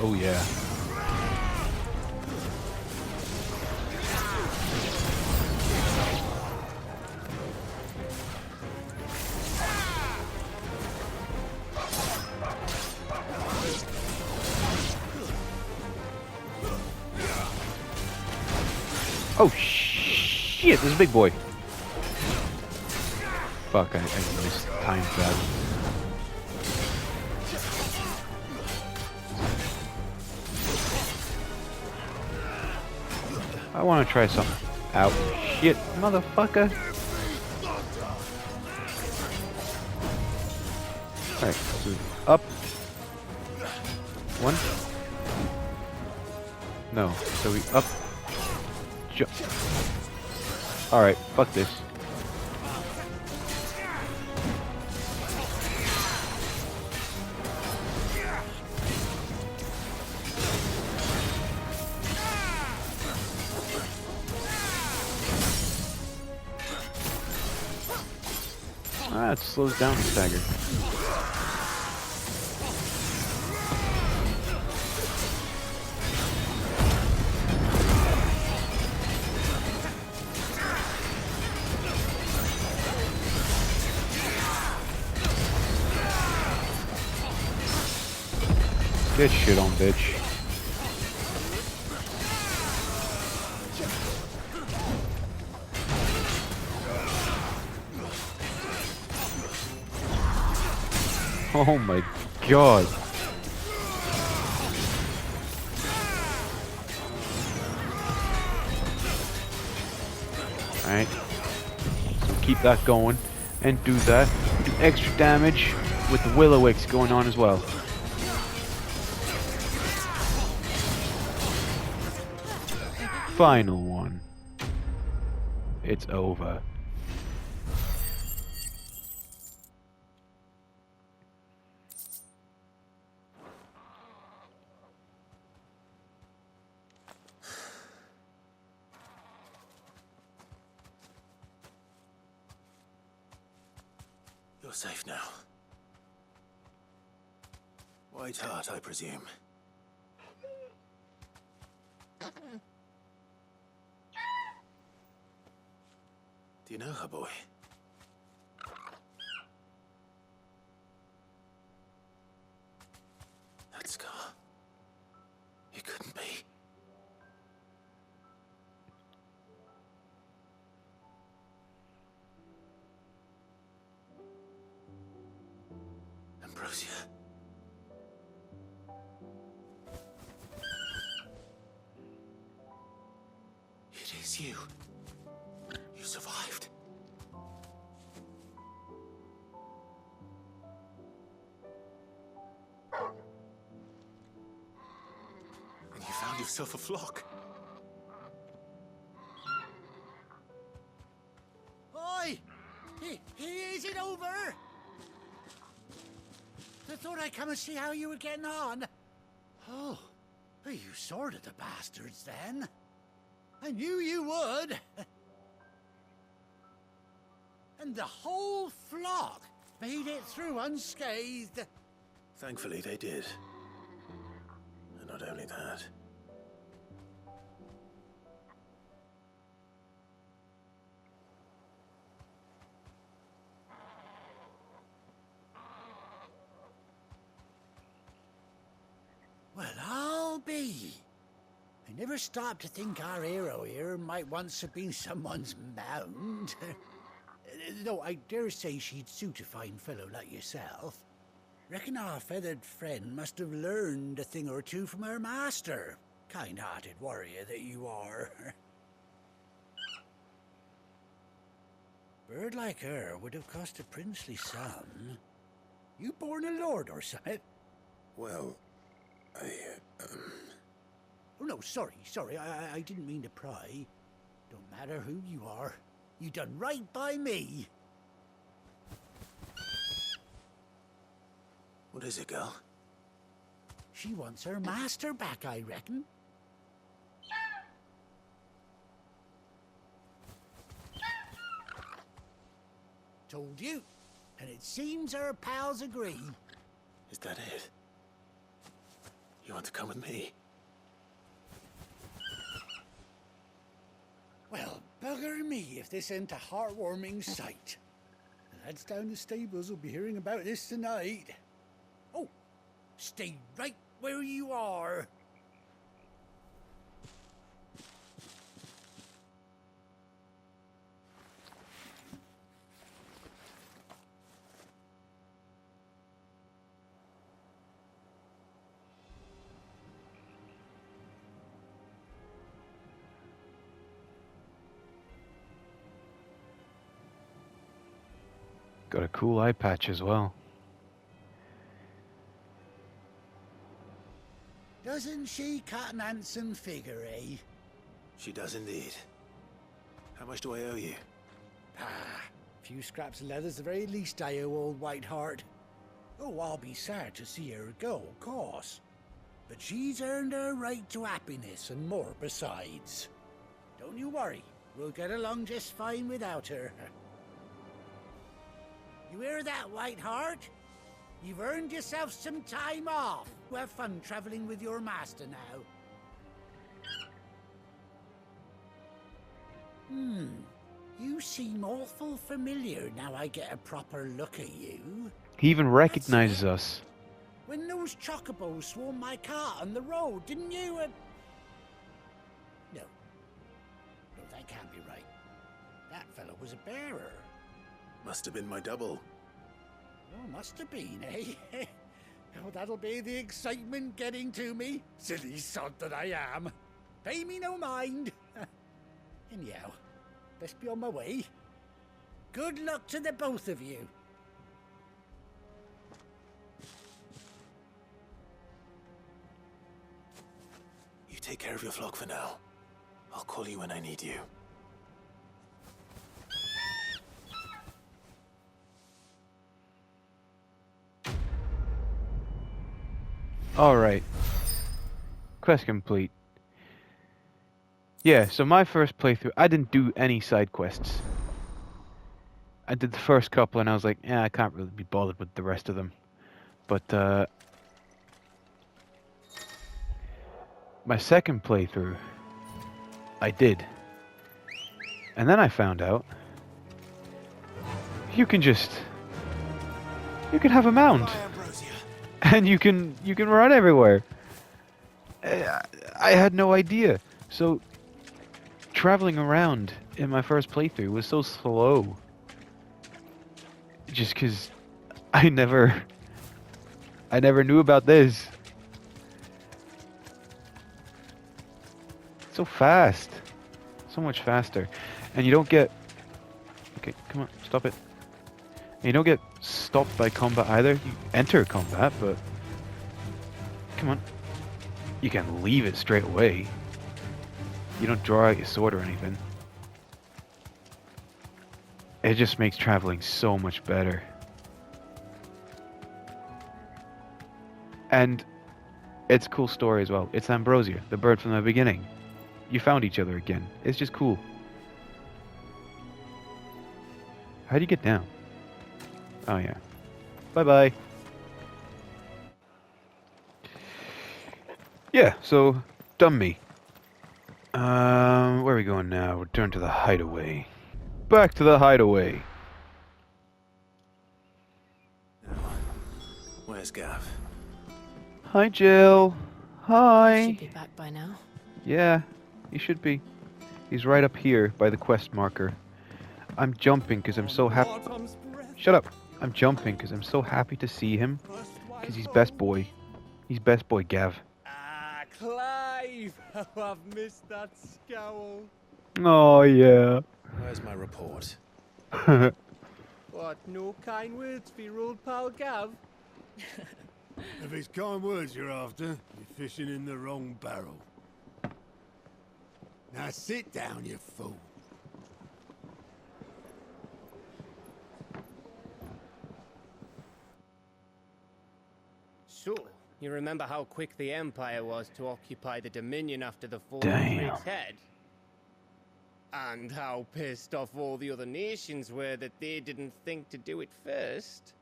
Oh yeah. Oh shit, this is a big boy. Fuck, I missed time that. I want to try something. Ow. Shit, motherfucker. Alright, so up. One. No, so we up. Jump. Alright, fuck this. Ah, it slows down the stagger. Get shit on, bitch. Oh my god. Alright. So keep that going. And do that. Do extra damage with the Willowicks going on as well. Final one. It's over. You're safe now. White Hart, I presume. Do you know her, boy? That scar. It couldn't be. Ambrosia. It is you. You survived. And you found yourself a flock. Oi! Is it over? I thought I'd come and see how you were getting on. Oh, you sorted the bastards then. I knew you would. And the whole flock made it through unscathed. Thankfully, they did. And not only that. Well, I'll be. I never stopped to think our hero here might once have been someone's mount. Though I dare say she'd suit a fine fellow like yourself. Reckon our feathered friend must have learned a thing or two from her master. Kind-hearted warrior that you are. Bird like her would have cost a princely sum. You born a lord or something? Well, Oh, no, sorry. I didn't mean to pry. Don't matter who you are. You done right by me. What is it, girl? She wants her master back, I reckon. Told you. And it seems her pals agree. Is that it? You want to come with me? Well, bugger me if this ain't a heartwarming sight. The lads down the stables will be hearing about this tonight. Oh, stay right where you are. Got a cool eye patch as well. Doesn't she cut an handsome figure, eh? She does indeed. How much do I owe you? A few scraps of leather's the very least I owe old White Hart. Oh, I'll be sad to see her go, of course. But she's earned her right to happiness and more besides. Don't you worry, we'll get along just fine without her. You hear that, White Hart? You've earned yourself some time off. Have fun traveling with your master now. You seem awful familiar now I get a proper look at you. He even recognizes us. when those chocobos swarmed my car on the road, didn't you? No. No, that can't be right. That fellow was a bearer. Must have been my double. Oh, must have been, eh? Oh, that'll be the excitement getting to me. Silly sod that I am. Pay me no mind. Anyhow, best be on my way. Good luck to the both of you. You take care of your flock for now. I'll call you when I need you. Alright. Quest complete. Yeah, so my first playthrough, I didn't do any side quests. I did the first couple and I was like, yeah, I can't really be bothered with the rest of them. But, my second playthrough, I did. And then I found out you can have a mount. And you can run everywhere. I had no idea. So traveling around in my first playthrough was so slow. Just because I never knew about this. So fast. So much faster. And you don't get... Okay, come on, stop it. And you don't get stopped by combat either. You enter combat, but... Come on. You can leave it straight away. You don't draw out your sword or anything. It just makes traveling so much better. And it's a cool story as well. It's Ambrosia, the bird from the beginning. You found each other again. It's just cool. How do you get down? Oh yeah. Bye-bye. Yeah, so done me. Where are we going now? Return to the Hideaway. Back to the Hideaway. Where's Gav? Hi, Jill. Hi. Should be back by now. Yeah, he should be. He's right up here by the quest marker. I'm jumping because I'm so happy. Shut up. I'm jumping because I'm so happy to see him. Because he's best boy. He's best boy, Gav. Ah, Clive! How I've missed that scowl. Oh, yeah. Where's my report? What, no kind words for your old pal Gav? If it's kind words you're after, you're fishing in the wrong barrel. Now sit down, you fool. So, you remember how quick the Empire was to occupy the Dominion after the fall Damn. of Drake's Head? And how pissed off all the other nations were that they didn't think to do it first?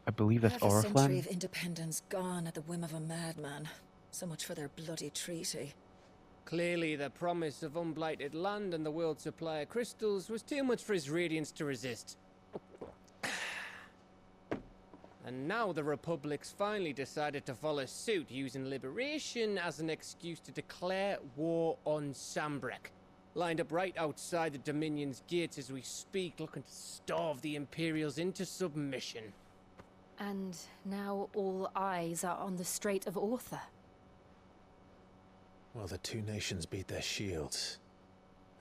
I believe that's Half a century Oriflamme. of independence gone at the whim of a madman. So much for their bloody treaty. Clearly, the promise of unblighted land and the world's supply of crystals was too much for his radiance to resist. And now the Republic's finally decided to follow suit, using liberation as an excuse to declare war on Sambrek. Lined up right outside the Dominion's gates as we speak, looking to starve the Imperials into submission. And now all eyes are on the Strait of Author. Well, the two nations beat their shields.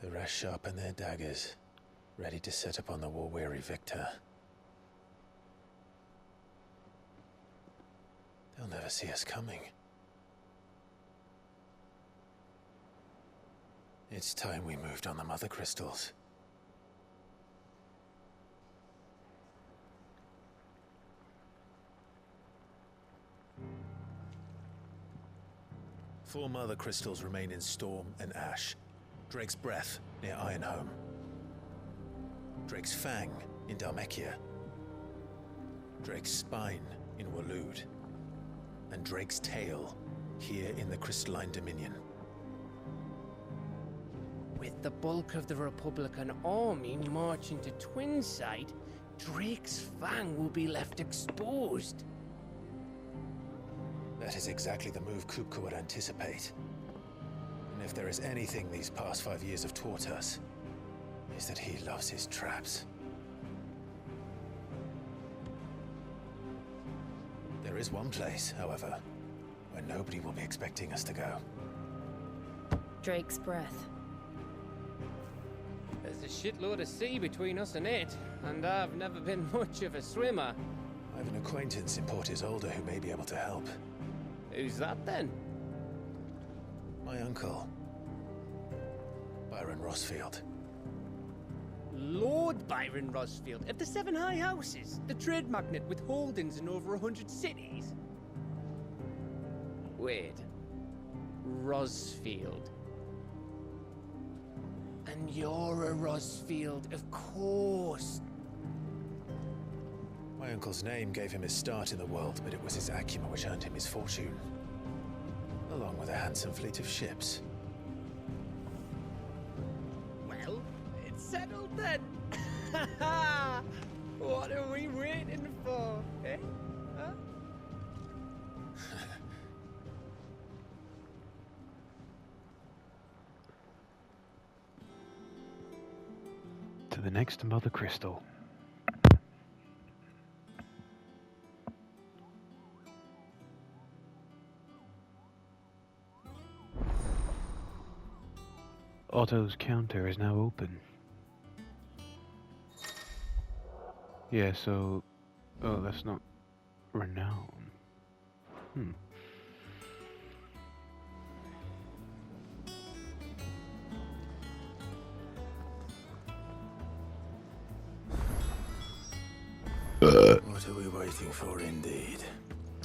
The rest sharpen their daggers, ready to set upon the war-weary victor. They'll never see us coming. It's time we moved on the mother crystals. Four mother crystals remain in Storm and Ash. Drake's Breath near Ironhome. Drake's Fang in Dhalmekia. Drake's Spine in Waloed. And Drake's Tail here in the Crystalline Dominion. With the bulk of the Republican army marching to Twinside, Drake's Fang will be left exposed. That is exactly the move Kupka would anticipate. And if there is anything these past 5 years have taught us, is that he loves his traps. There is one place, however, where nobody will be expecting us to go. Drake's breath. There's a shitload of sea between us and it, and I've never been much of a swimmer. I have an acquaintance in Port Isolde who may be able to help. Who's that then? My uncle, Byron Rosfield. Lord Byron Rosfield of the Seven High Houses, the trade magnate with holdings in over 100 cities. Wait, Rosfield. And you're a Rosfield, of course. My uncle's name gave him his start in the world, but it was his acumen which earned him his fortune, along with a handsome fleet of ships. Well, it's settled then. What are we waiting for, eh? Huh? To the next Mother Crystal. Otto's counter is now open. Yeah, so... Oh, that's not... Renown. What are we waiting for, indeed?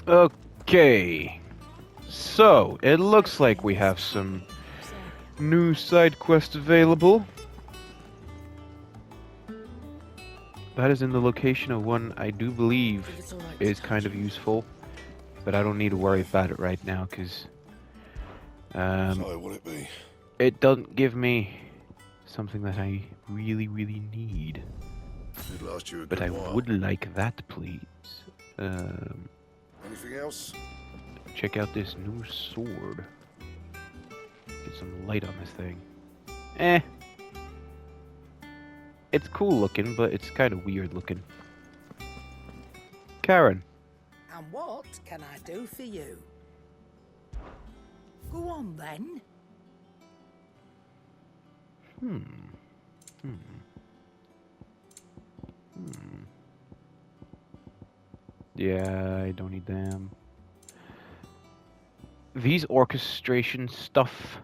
Okay. So, it looks like we have some new side quests available. That is in the location of one I do believe is kind of useful, but I don't need to worry about it right now because will it be? it doesn't give me something that I really need. It last you a But good I while. would like that, please. Anything else? Check out this new sword. Get some light on this thing. It's cool looking, but it's kind of weird looking. Karen. And what can I do for you? Go on then. Yeah, I don't need them. These orchestration stuff,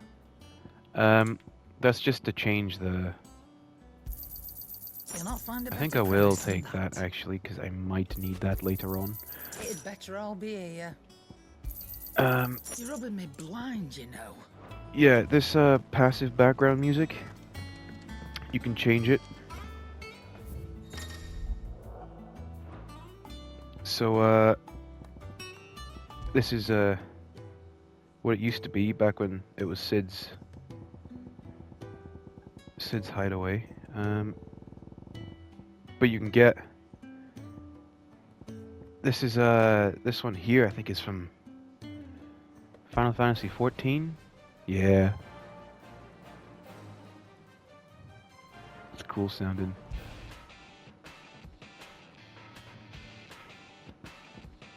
that's just to change the... You'll not find a I think better I will price than take that actually, because I might need that later on. It'd better all be here. You're rubbing me blind, you know. Yeah, this passive background music, you can change it. So, this is what it used to be back when it was Sid's Hideaway. But you can get this is this one here I think is from Final Fantasy 14. Yeah. It's cool sounding.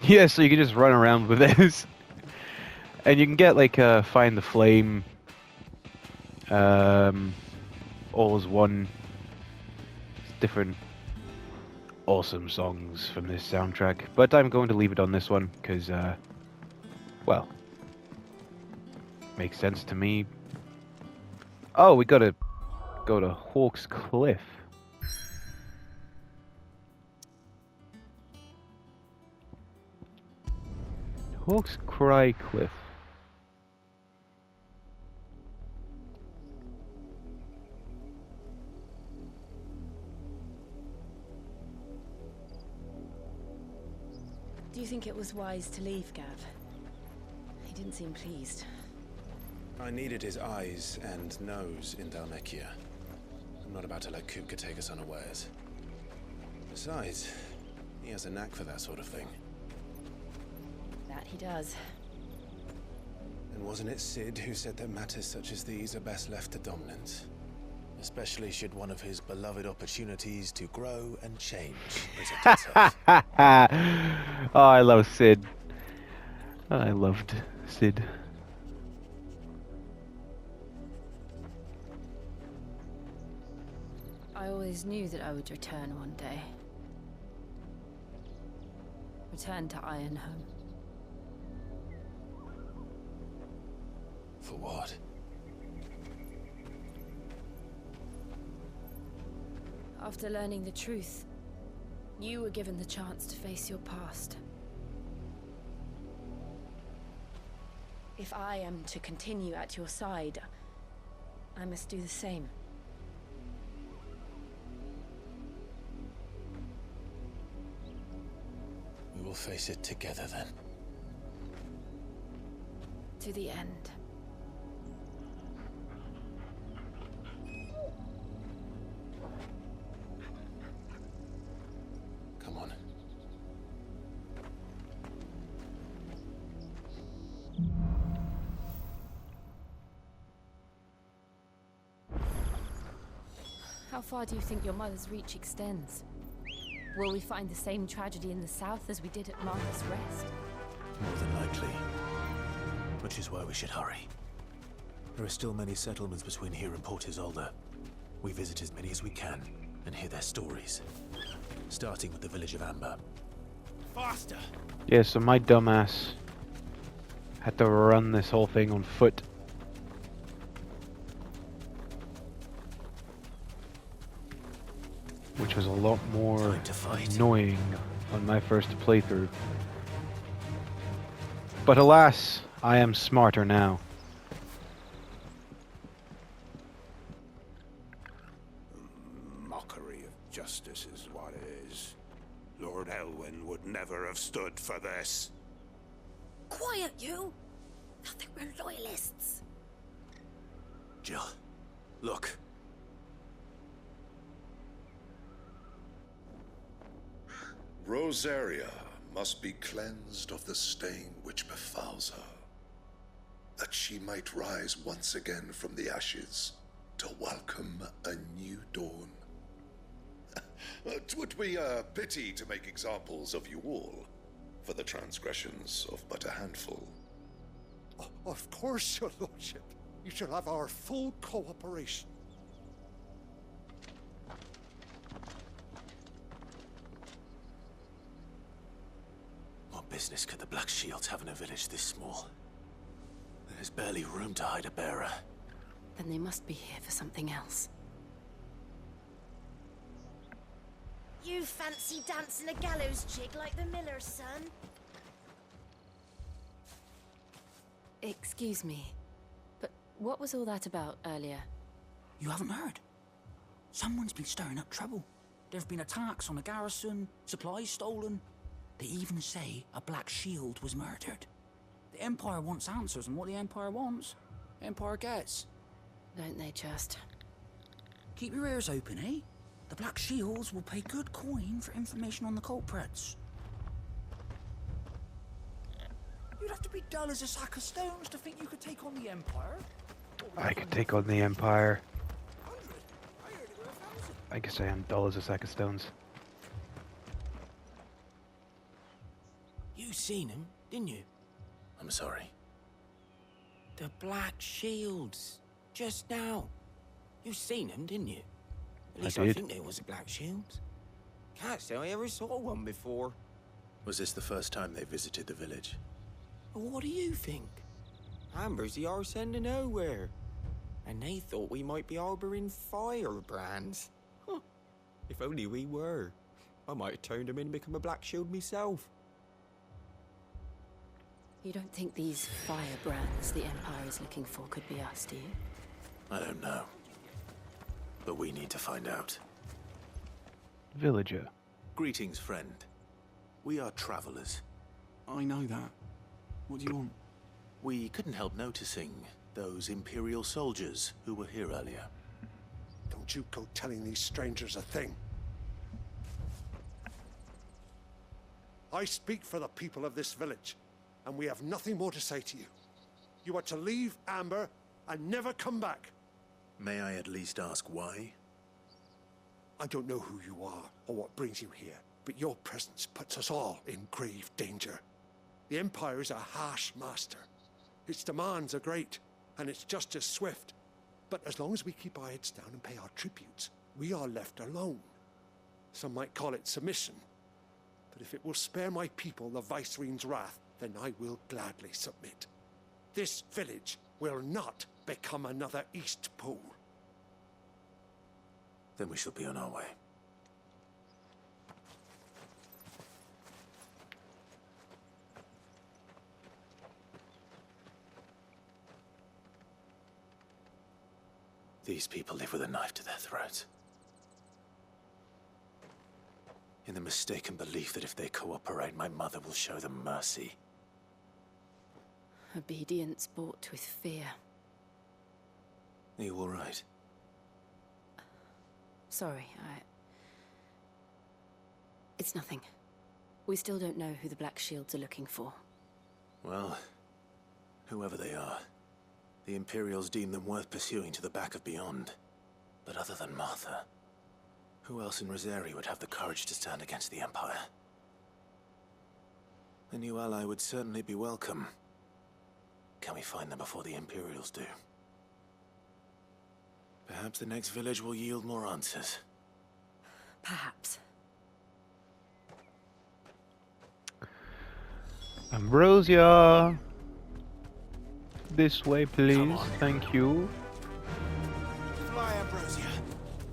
Yeah, so you can just run around with this. And you can get like Find the Flame, All Is One, different awesome songs from this soundtrack. But I'm going to leave it on this one because, well, makes sense to me. Oh, we gotta go to Hawk's Cliff. Hawk's Cry Cliff. Do you think it was wise to leave, Gav? He didn't seem pleased. I needed his eyes and nose in Dhalmekia. I'm not about to let Kupka take us unawares. Besides, he has a knack for that sort of thing. That he does. wasn't it Sid who said that matters such as these are best left to dominance? Especially should one of his beloved opportunities to grow and change present itself. Oh, I love Sid. I loved Sid. I always knew that I would return one day. Return to Ironhome. For what? After learning the truth, you were given the chance to face your past. If I am to continue at your side, I must do the same. We will face it together then. To the end. Come on. How far do you think your mother's reach extends? Will we find the same tragedy in the south as we did at Martha's Rest? More than likely. Which is why we should hurry. There are still many settlements between here and Port Isolde. We visit as many as we can and hear their stories. Starting with the village of Amber. Faster! Yeah, so my dumbass had to run this whole thing on foot. Which was a lot more annoying on my first playthrough. But alas, I am smarter now. Mockery of justice is what it is. Lord Elwyn would never have stood for this. Quiet, you! Thought they were loyalists. Jill, look. Rosaria must be cleansed of the stain which befouls her, that she might rise once again from the ashes to welcome a new dawn. 'Twould be a pity to make examples of you all, for the transgressions of but a handful. Of course, your lordship. You shall have our full cooperation. What business could the Black Shields have in a village this small? There's barely room to hide a bearer. Then they must be here for something else. You fancy dancing a gallows jig like the miller's son? Excuse me, but what was all that about earlier? You haven't heard? Someone's been stirring up trouble. There have been attacks on the garrison, supplies stolen. They even say a Black Shield was murdered. The Empire wants answers, and what the Empire wants, the Empire gets. Don't they just? Keep your ears open, eh? The Black Shields will pay good coin for information on the culprits. You'd have to be dull as a sack of stones to think you could take on the Empire. I could take on the Empire. I guess I am dull as a sack of stones. You seen him, didn't you? I'm sorry. The Black Shields. Just now. You seen them, didn't you? At least I think there was a Black Shield. Can't say I ever saw one before. Was this the first time they visited the village? What do you think? Amber's the arse end of nowhere. And they thought we might be harboring firebrands. Huh. If only we were. I might have turned them in and become a Black Shield myself. You don't think these firebrands the Empire is looking for could be us, do you? I don't know. But we need to find out. Villager. Greetings, friend. We are travelers. I know that. What do you want? We couldn't help noticing those Imperial soldiers who were here earlier. Don't you go telling these strangers a thing. I speak for the people of this village, and we have nothing more to say to you. You are to leave Amber and never come back. May I at least ask why? I don't know who you are or what brings you here, but your presence puts us all in grave danger. The Empire is a harsh master. Its demands are great, and its justice swift. But as long as we keep our heads down and pay our tributes, we are left alone. Some might call it submission. But if it will spare my people the Viceroy's wrath, then I will gladly submit. This village will not become another East Pool. Then we shall be on our way. These people live with a knife to their throats. In the mistaken belief that if they cooperate, my mother will show them mercy. Obedience bought with fear. Are you all right? Sorry, It's nothing. We still don't know who the Black Shields are looking for. Well, whoever they are, the Imperials deem them worth pursuing to the back of beyond. But other than Martha, who else in Rosari would have the courage to stand against the Empire? A new ally would certainly be welcome. Can we find them before the Imperials do? Perhaps the next village will yield more answers. Perhaps. Ambrosia! This way, please. Thank you. Fly, Ambrosia.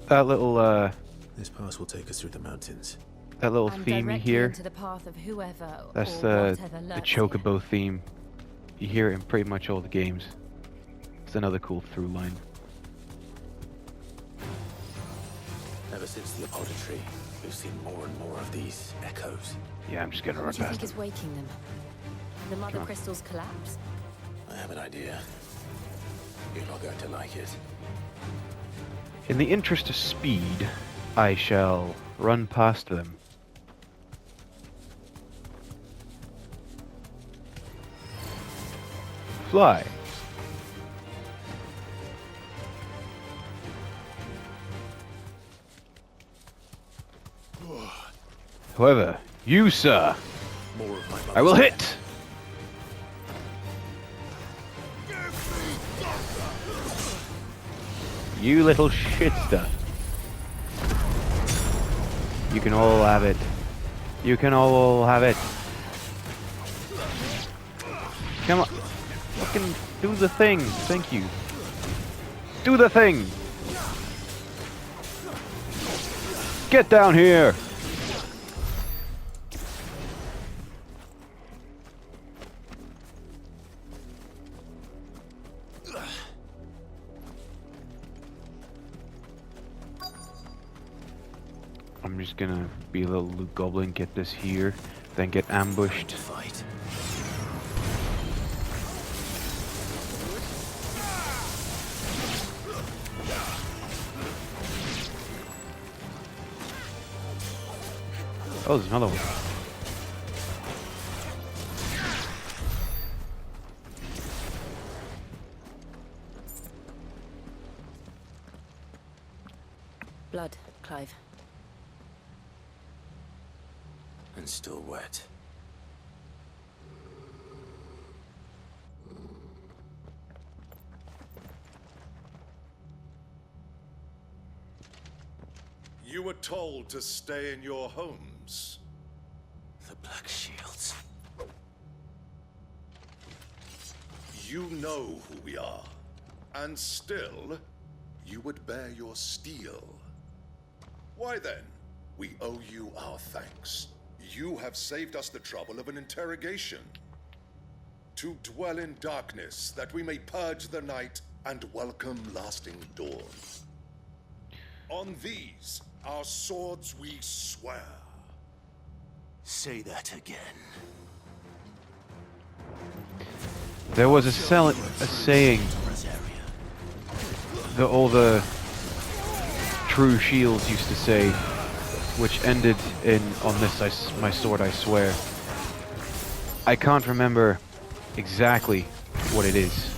That little, This pass will take us through the mountains. that little And theme directly here. into the path of whoever That's or the whatever lurks Chocobo theme. You hear it in pretty much all the games. It's another cool through line. Ever since the Apollo tree, we've seen more and more of these echoes. Yeah, I'm just gonna run What do you past think them. is waking them? The mother Come on. crystals collapse? I have an idea. You're not going to like it. In the interest of speed, I shall run past them. Fly. However, you, sir, More of my I will mother's hit. You little shit stuff. You can all have it. You can all have it. Come on. Fucking do the thing. Thank you. Do the thing. Get down here. I'm just gonna be a little Luke Goblin, get this here, then get ambushed. Fight. Oh, there's another one. Blood, Clive. And still wet. You were told to stay in your homes. The Black Shields. You know who we are. And still, you would bear your steel. Why then, we owe you our thanks. You have saved us the trouble of an interrogation. To dwell in darkness, that we may purge the night and welcome lasting dawn. On these, our swords we swear. Say that again. There was a saying that all the true shields used to say, which ended in, on this my sword I swear. I can't remember exactly what it is.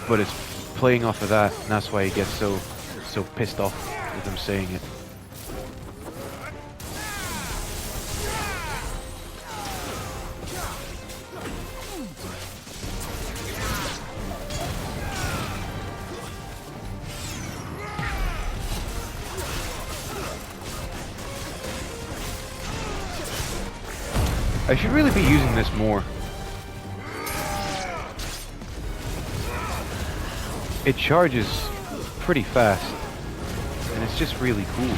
But it's playing off of that, and that's why he gets so pissed off with them saying it. I should really be using this more. It charges pretty fast, and it's just really cool.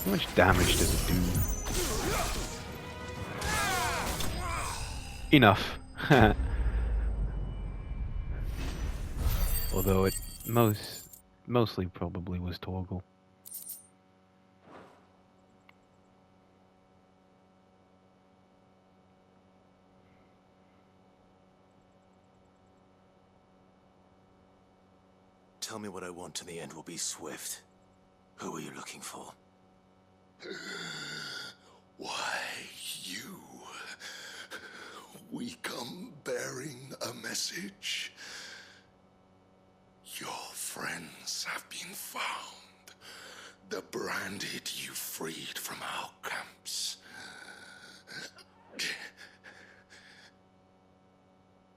How much damage does it do? Enough. Although it mostly probably was Torgal. Tell me what I want and the end will be swift. Who are you looking for? Why, you. We come bearing a message. Your friends have been found. The branded you freed from our camps.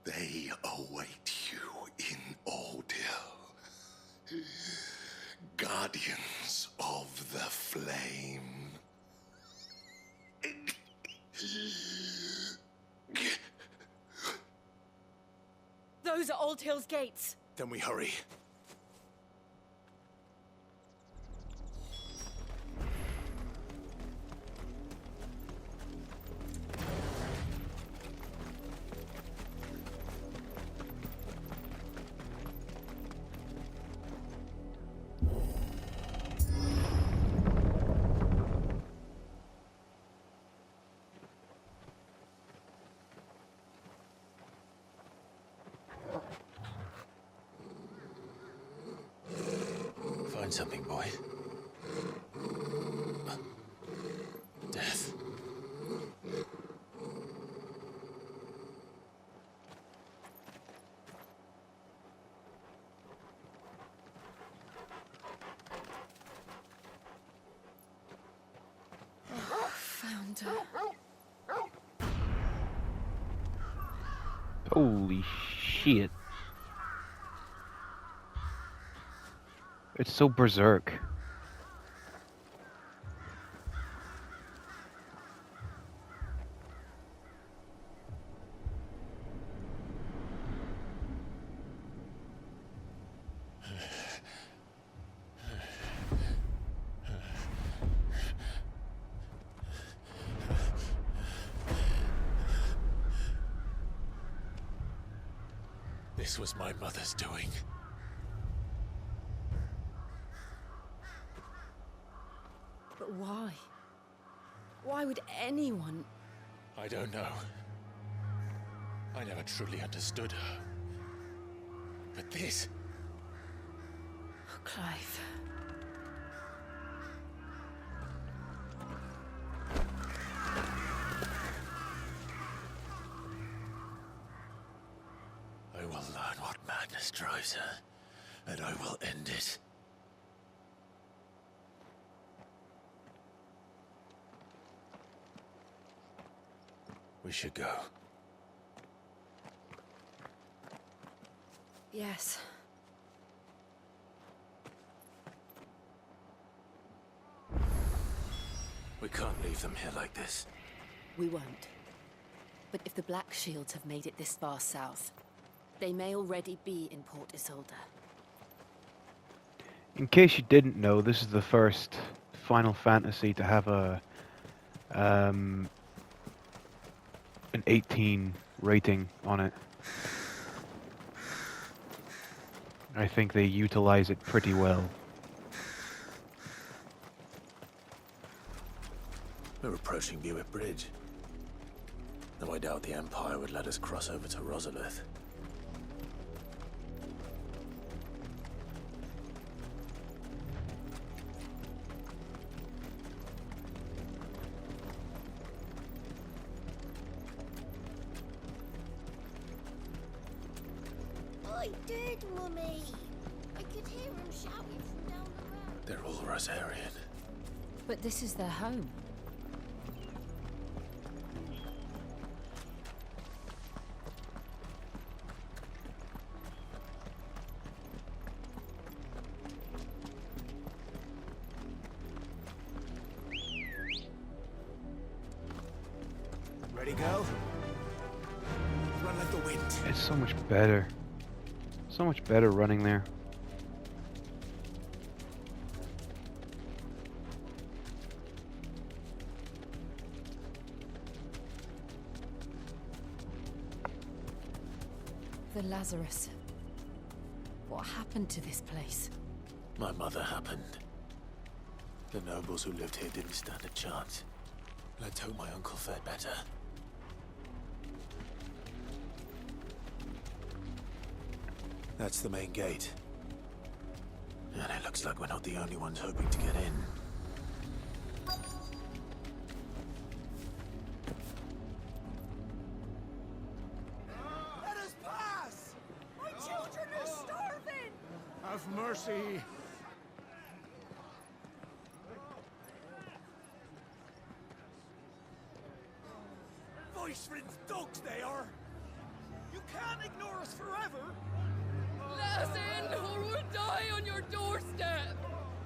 They await you in Ordeal. Guardians of the Flame. Those are Old Hill's gates. Then we hurry. Find something, boy. Death. Found her. Holy shit. It's so berserk. This was my mother's doing. But why? Why would anyone... I don't know. I never truly understood her. But this... Oh, Clive. I will learn what madness drives her, and I will end it. We should go. Yes. We can't leave them here like this. We won't. But if the Black Shields have made it this far south, they may already be in Port Isolde. In case you didn't know, this is the first Final Fantasy to have an 18 rating on it. I think they utilize it pretty well. We're approaching Buick Bridge. Though I doubt the Empire would let us cross over to Rosalith. They did, Mummy. I could hear him shouting from down the road. They're all Rosarian. But this is their home. Ready, go? Run like the wind. It's so much better. So much better running there. The Lazarus. What happened to this place? My mother happened. The nobles who lived here didn't stand a chance. Let's hope my uncle fared better. That's the main gate. And it looks like we're not the only ones hoping to get in. Let us pass! My children are starving! Have mercy! Voice-ridden dogs they are! You can't ignore us forever! Let us in, or we'll die on your doorstep!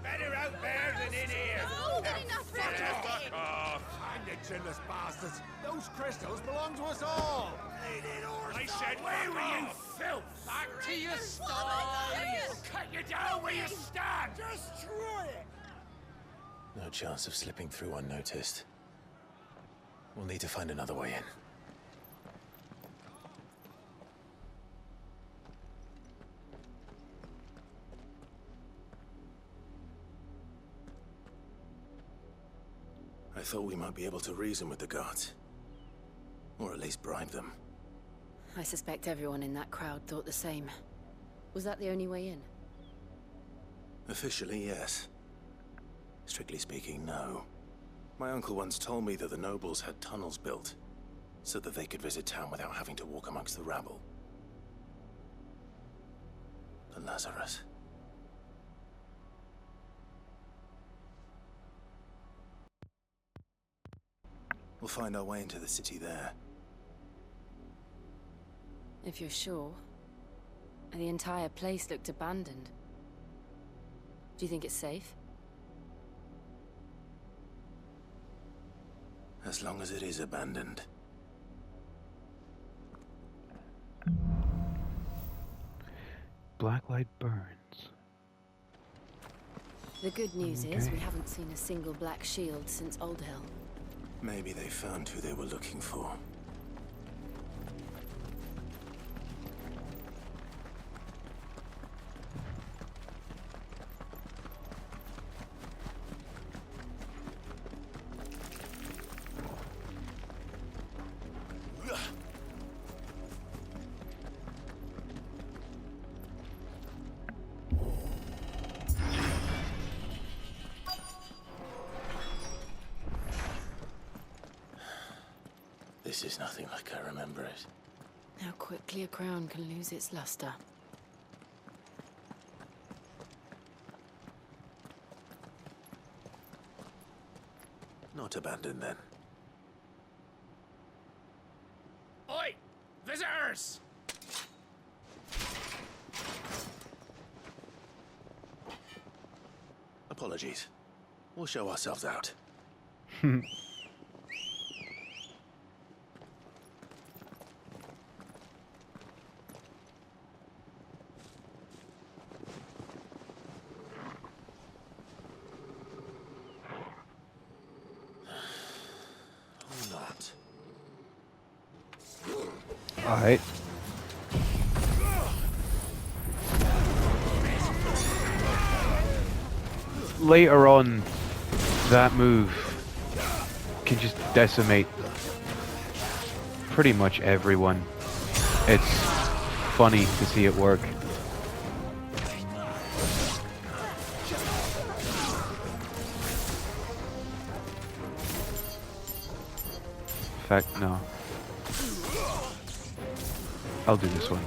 Better out there than in here. No, enough Fuck off. I'm the chinless bastards! Those crystals belong to us all! They did ours! I said, where were you filth? Back to your sties! We'll cut you down where you stand. Destroy it! No chance of slipping through unnoticed. We'll need to find another way in. I thought we might be able to reason with the guards. Or at least bribe them. I suspect everyone in that crowd thought the same. Was that the only way in? Officially, yes. Strictly speaking, no. My uncle once told me that the nobles had tunnels built, so that they could visit town without having to walk amongst the rabble. The Lazarus. We'll find our way into the city there. If you're sure. The entire place looked abandoned. Do you think it's safe? As long as it is abandoned. Blacklight burns. The good news is we haven't seen a single black shield since Old Hill. Maybe they found who they were looking for. This is nothing like I remember it. How quickly a crown can lose its luster. Not abandoned then. Oi! Visitors! Apologies. We'll show ourselves out. Alright. Later on, that move can just decimate pretty much everyone. It's funny to see it work. In fact, no. I'll do this one.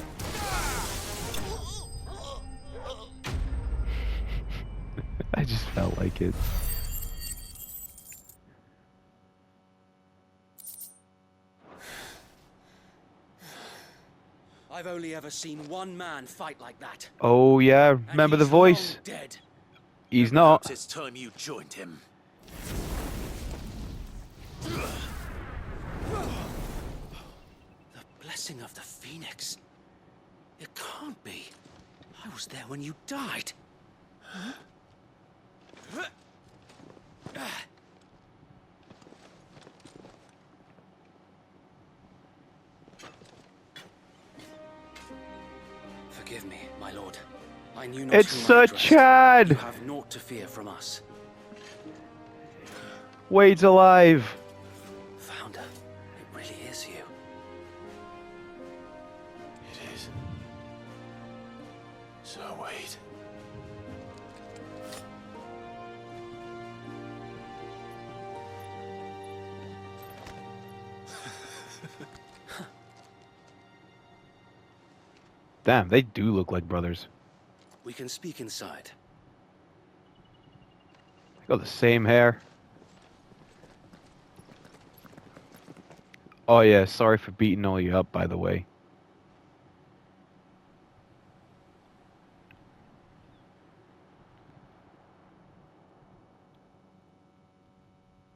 I just felt like it. I've only ever seen one man fight like that. Oh yeah, remember the he's voice? long dead. He's Perhaps not. it's time you joined him. The blessing of the Phoenix. It can't be. I was there when you died. Huh? Forgive me, my lord. I knew not It's whom I Sir addressed. Chad! You have naught to fear from us. Wade's alive. Founder, it really is you. It is. So wait. Damn, they do look like brothers. We can speak inside. They got the same hair. Oh yeah, sorry for beating all you up, by the way.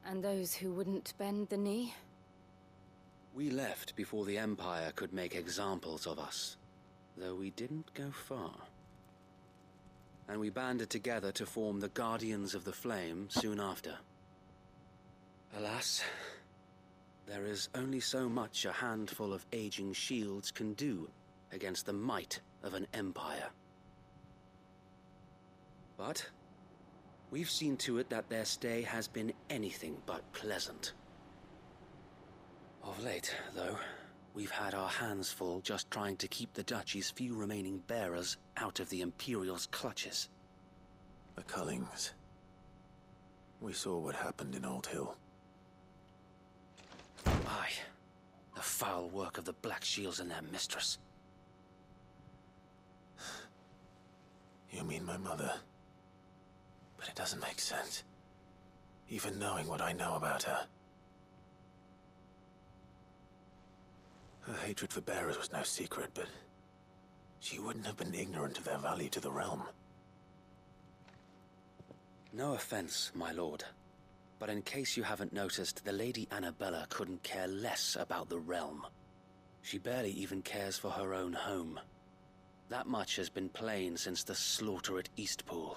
And those who wouldn't bend the knee? We left before the Empire could make examples of us, though we didn't go far. And we banded together to form the Guardians of the Flame soon after. Alas, there is only so much a handful of aging shields can do against the might of an empire. But we've seen to it that their stay has been anything but pleasant. Of late, though, we've had our hands full just trying to keep the Duchy's few remaining bearers out of the Imperial's clutches. The Cullings. We saw what happened in Old Hill. Aye. The foul work of the Black Shields and their mistress. You mean my mother? But it doesn't make sense. Even knowing what I know about her. Her hatred for bearers was no secret, but she wouldn't have been ignorant of their value to the realm. No offense, my lord. But in case you haven't noticed, the Lady Annabella couldn't care less about the realm. She barely even cares for her own home. That much has been plain since the slaughter at Eastpool.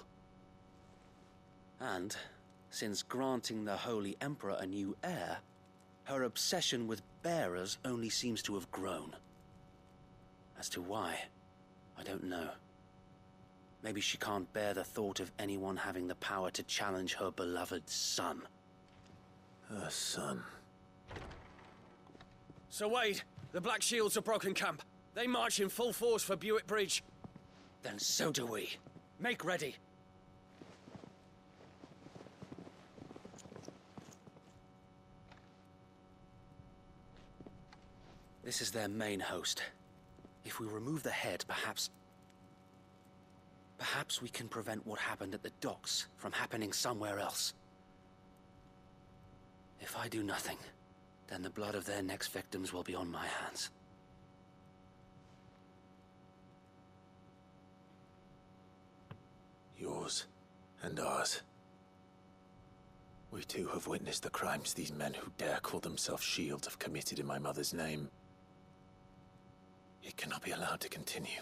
And, since granting the Holy Emperor a new heir, her obsession with bearers only seems to have grown. As to why, I don't know. Maybe she can't bear the thought of anyone having the power to challenge her beloved son. Her son. Sir Wade, the Black Shields have broken camp. They march in full force for Buick Bridge. Then so do we. Make ready. This is their main host. If we remove the head, perhaps we can prevent what happened at the docks from happening somewhere else. If I do nothing, then the blood of their next victims will be on my hands. Yours and ours. We too have witnessed the crimes these men who dare call themselves shields have committed in my mother's name. It cannot be allowed to continue.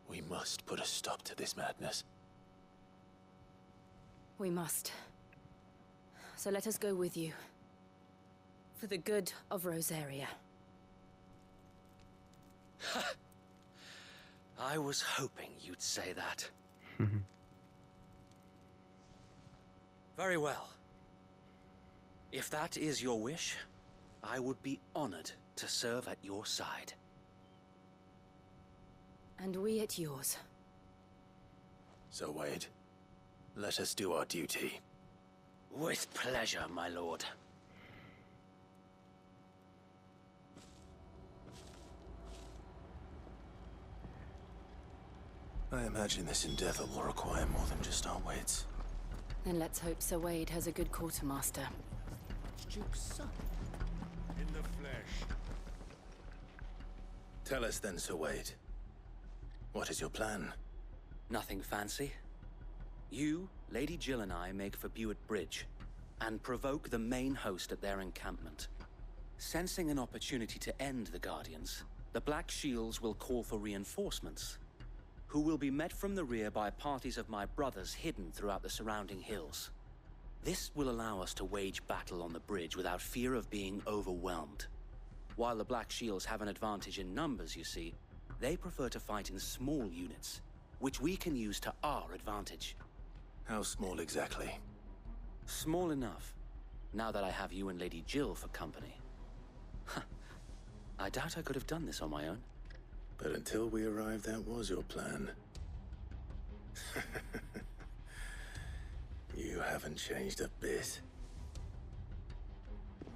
We must put a stop to this madness. We must. So let us go with you. For the good of Rosaria. I was hoping you'd say that. Very well. If that is your wish, I would be honored to serve at your side. And we at yours. So, Wade, let us do our duty. With pleasure, my lord. I imagine this endeavor will require more than just our wits. Then let's hope Sir Wade has a good quartermaster. Duke's son. In the flesh. Tell us then, Sir Wade. What is your plan? Nothing fancy. You, Lady Jill and I make for Buett Bridge, and provoke the main host at their encampment. Sensing an opportunity to end the Guardians, the Black Shields will call for reinforcements, who will be met from the rear by parties of my brothers hidden throughout the surrounding hills. This will allow us to wage battle on the bridge without fear of being overwhelmed. While the Black Shields have an advantage in numbers, you see, they prefer to fight in small units, which we can use to our advantage. How small exactly? Small enough, now that I have you and Lady Jill for company. I doubt I could have done this on my own. But until we arrived, that was your plan. You haven't changed a bit.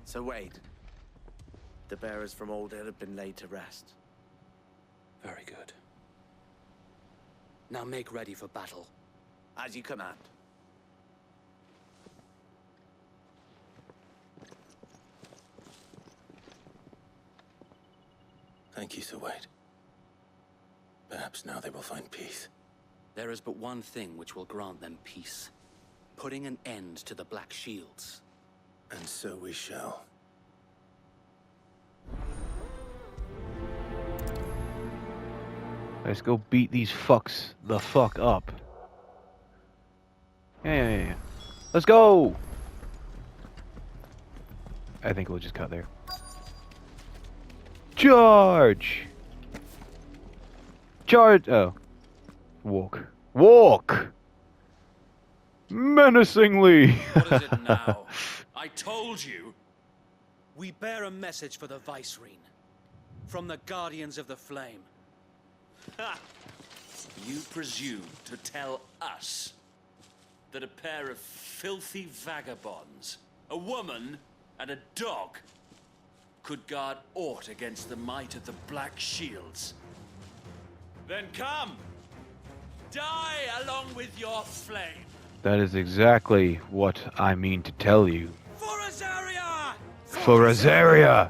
So Wade, the bearers from Aldale have been laid to rest. Very good. Now make ready for battle. As you command. Thank you, Sir Wade. Perhaps now they will find peace. There is but one thing which will grant them peace. Putting an end to the Black Shields. And so we shall. Let's go beat these fucks the fuck up. Yeah. Let's go! I think we'll just cut there. Charge! Charge! Oh. Walk. Walk! Menacingly! What is it now? I told you! We bear a message for the Vicereine. From the Guardians of the Flame. Ha! You presume to tell us that a pair of filthy vagabonds, a woman and a dog, could guard aught against the might of the Black Shields? Then come! Die along with your flame! That is exactly what I mean to tell you. For Azaria! For Azaria!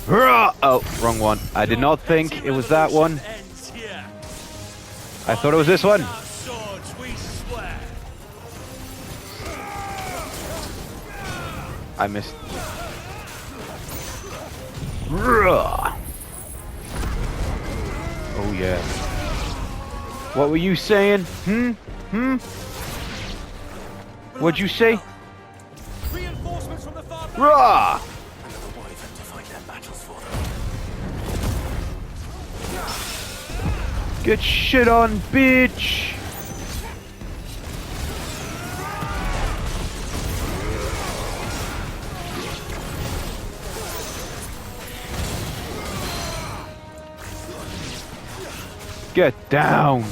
Hurrah! Oh, wrong one. I did not think it was that one. I thought it was this one. I missed. Hurrah! Oh yeah. What were you saying? What'd you say? Reinforcements from the far back. Rah! Get shit on, bitch! Get down!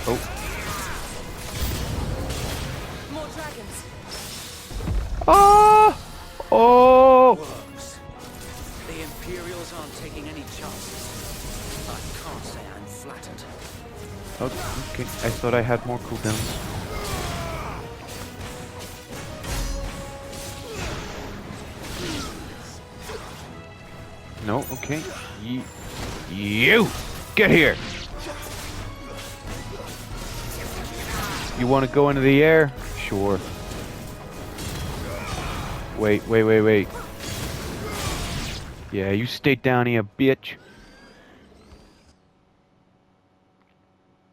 Oh. More dragons. Ah! Oh! The Imperials aren't taking any chances. I can't say I'm flattered. Oh, okay. I thought I had more cooldowns. No, okay. You! Get here! You want to go into the air? Sure. Wait. Yeah, you stay down here, bitch.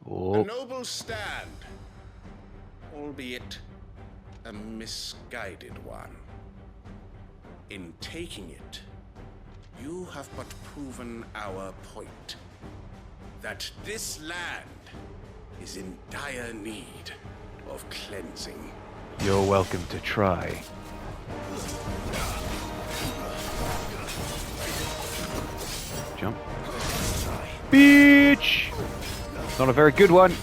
Oh. A noble stand, albeit a misguided one. In taking it, you have but proven our point. That this land is in dire need of cleansing. You're welcome to try. Jump. Bitch! Not a very good one.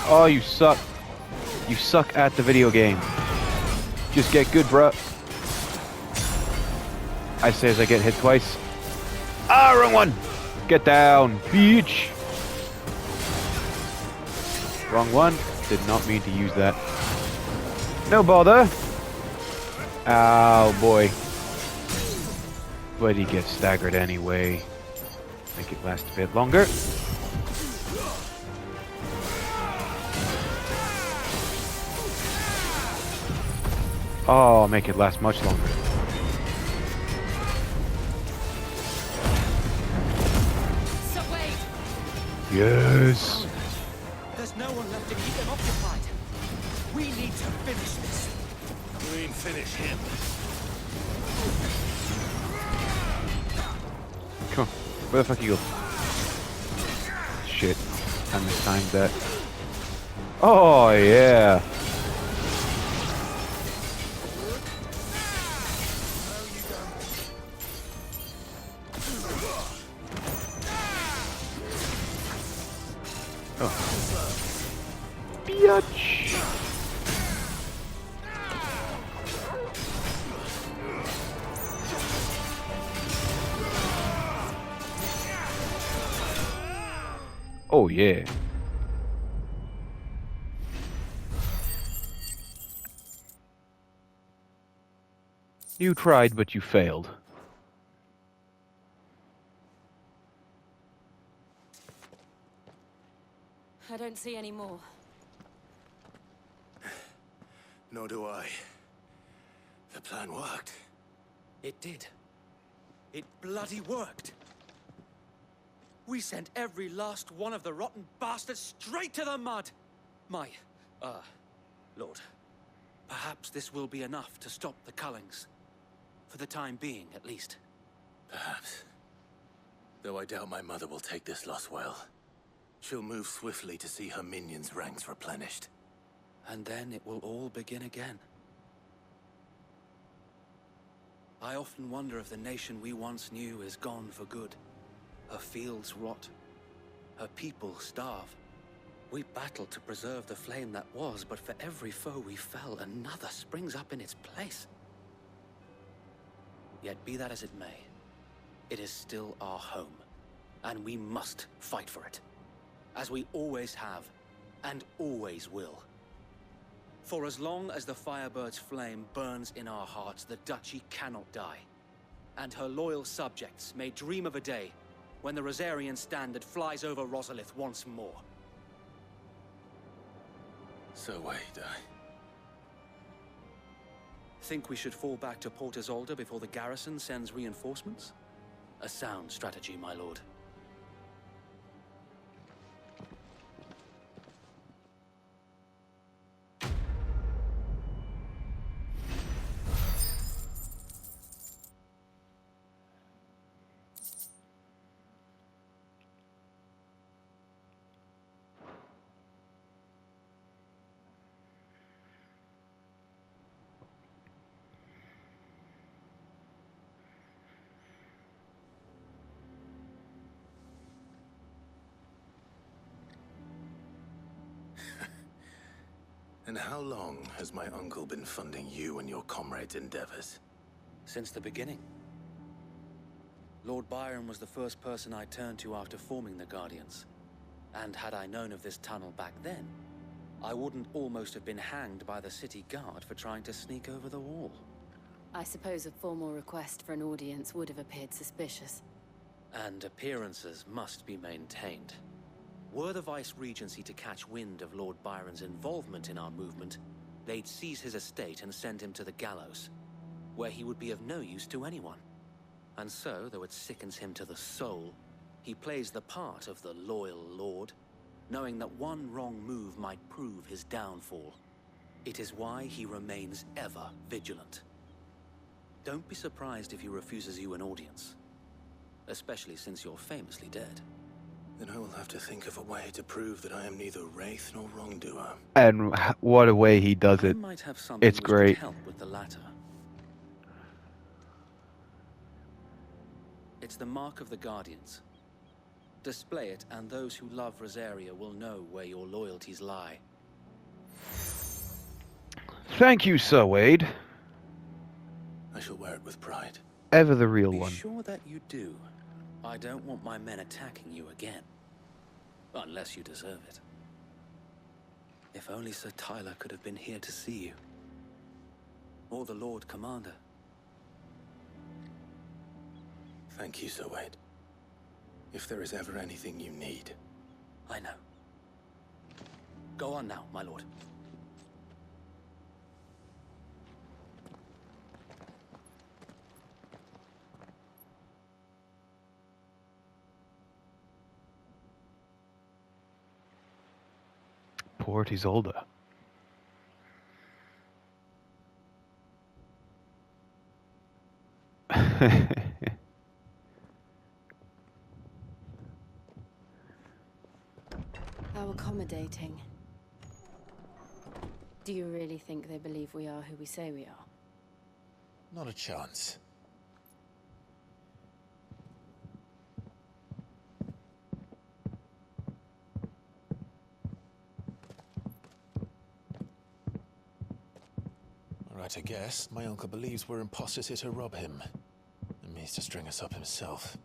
Oh, you suck. You suck at the video game. Just get good, bruh. I say as I get hit twice. Ah, wrong one! Get down, bitch! Wrong one. Did not mean to use that. No bother. Oh boy. But he gets staggered anyway. Make it last a bit longer. Oh, make it last much longer. Yes. There's no one left to keep them occupied. We need to finish this. You mean finish him? Come on. Where the fuck you go? Shit. I mistimed that. Oh, yeah. Biatch. Oh yeah. You tried, but you failed. I don't see any more. Nor do I. The plan worked. It did. It bloody worked. We sent every last one of the rotten bastards straight to the mud. Lord, perhaps this will be enough to stop the Cullings. For the time being, at least. Perhaps. Though I doubt my mother will take this loss well. She'll move swiftly to see her minions' ranks replenished. And then it will all begin again. I often wonder if the nation we once knew is gone for good. Her fields rot. Her people starve. We battled to preserve the flame that was, but for every foe we fell, another springs up in its place. Yet be that as it may, it is still our home, and we must fight for it. As we always have, and always will. For as long as the Firebird's flame burns in our hearts, the Duchy cannot die. And her loyal subjects may dream of a day when the Rosarian standard flies over Rosalith once more. So wait, Think we should fall back to Port Isolde before the garrison sends reinforcements? A sound strategy, my lord. And how long has my uncle been funding you and your comrades' endeavors? Since the beginning. Lord Byron was the first person I turned to after forming the Guardians. And had I known of this tunnel back then, I wouldn't almost have been hanged by the city guard for trying to sneak over the wall. I suppose a formal request for an audience would have appeared suspicious. And appearances must be maintained. Were the Vice-Regency to catch wind of Lord Byron's involvement in our movement, they'd seize his estate and send him to the gallows, where he would be of no use to anyone. And so, though it sickens him to the soul, he plays the part of the loyal lord, knowing that one wrong move might prove his downfall. It is why he remains ever vigilant. Don't be surprised if he refuses you an audience, especially since you're famously dead. Then I will have to think of a way to prove that I am neither wraith nor wrongdoer. And what a way he does it. Might have something It's which great. could help with the latter. It's the mark of the Guardians. Display it, and those who love Rosaria will know where your loyalties lie. Thank you, Sir Wade. I shall wear it with pride. ever the real Be one. sure that you do. I don't want my men attacking you again. Unless you deserve it. If only Sir Tyler could have been here to see you. Or the Lord Commander. Thank you, Sir Wade. If there is ever anything you need. I know. Go on now, my lord. Port Isolde. How accommodating. Do you really think they believe we are who we say we are? Not a chance. Right, I guess. My uncle believes we're imposters here to rob him. And means to string us up himself.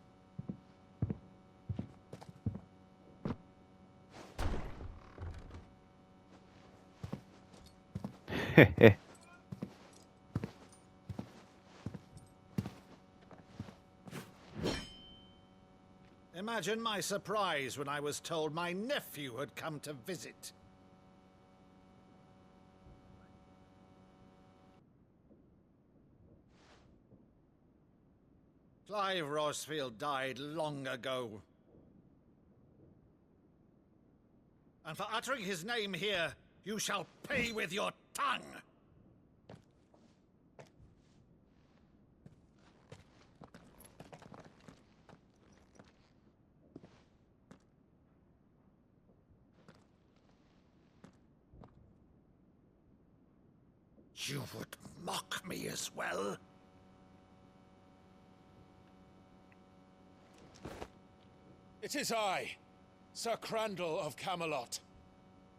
Imagine my surprise when I was told my nephew had come to visit. Clive Rosfield died long ago. And for uttering his name here, you shall pay with your tongue! You would mock me as well? It is I, Sir Crandall of Camelot,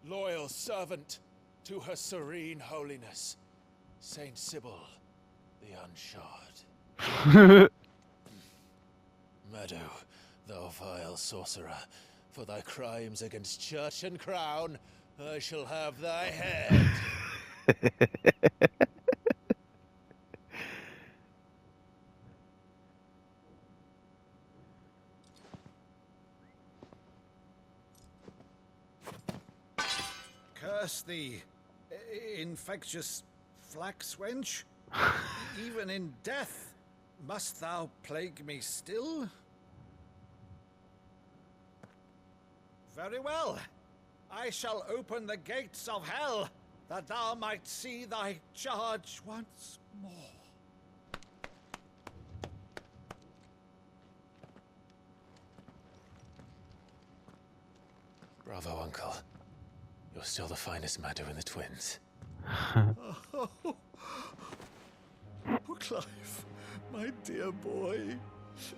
loyal servant to Her Serene Holiness, Saint Sybil the Unshod. Meadow, thou vile sorcerer, for thy crimes against church and crown, I shall have thy head. Curse thee, infectious flax wench. Even in death, must thou plague me still? Very well. I shall open the gates of hell, that thou might see thy charge once more. Bravo, Uncle. You're still the finest Meadow in the twins. Oh, Clive, my dear boy,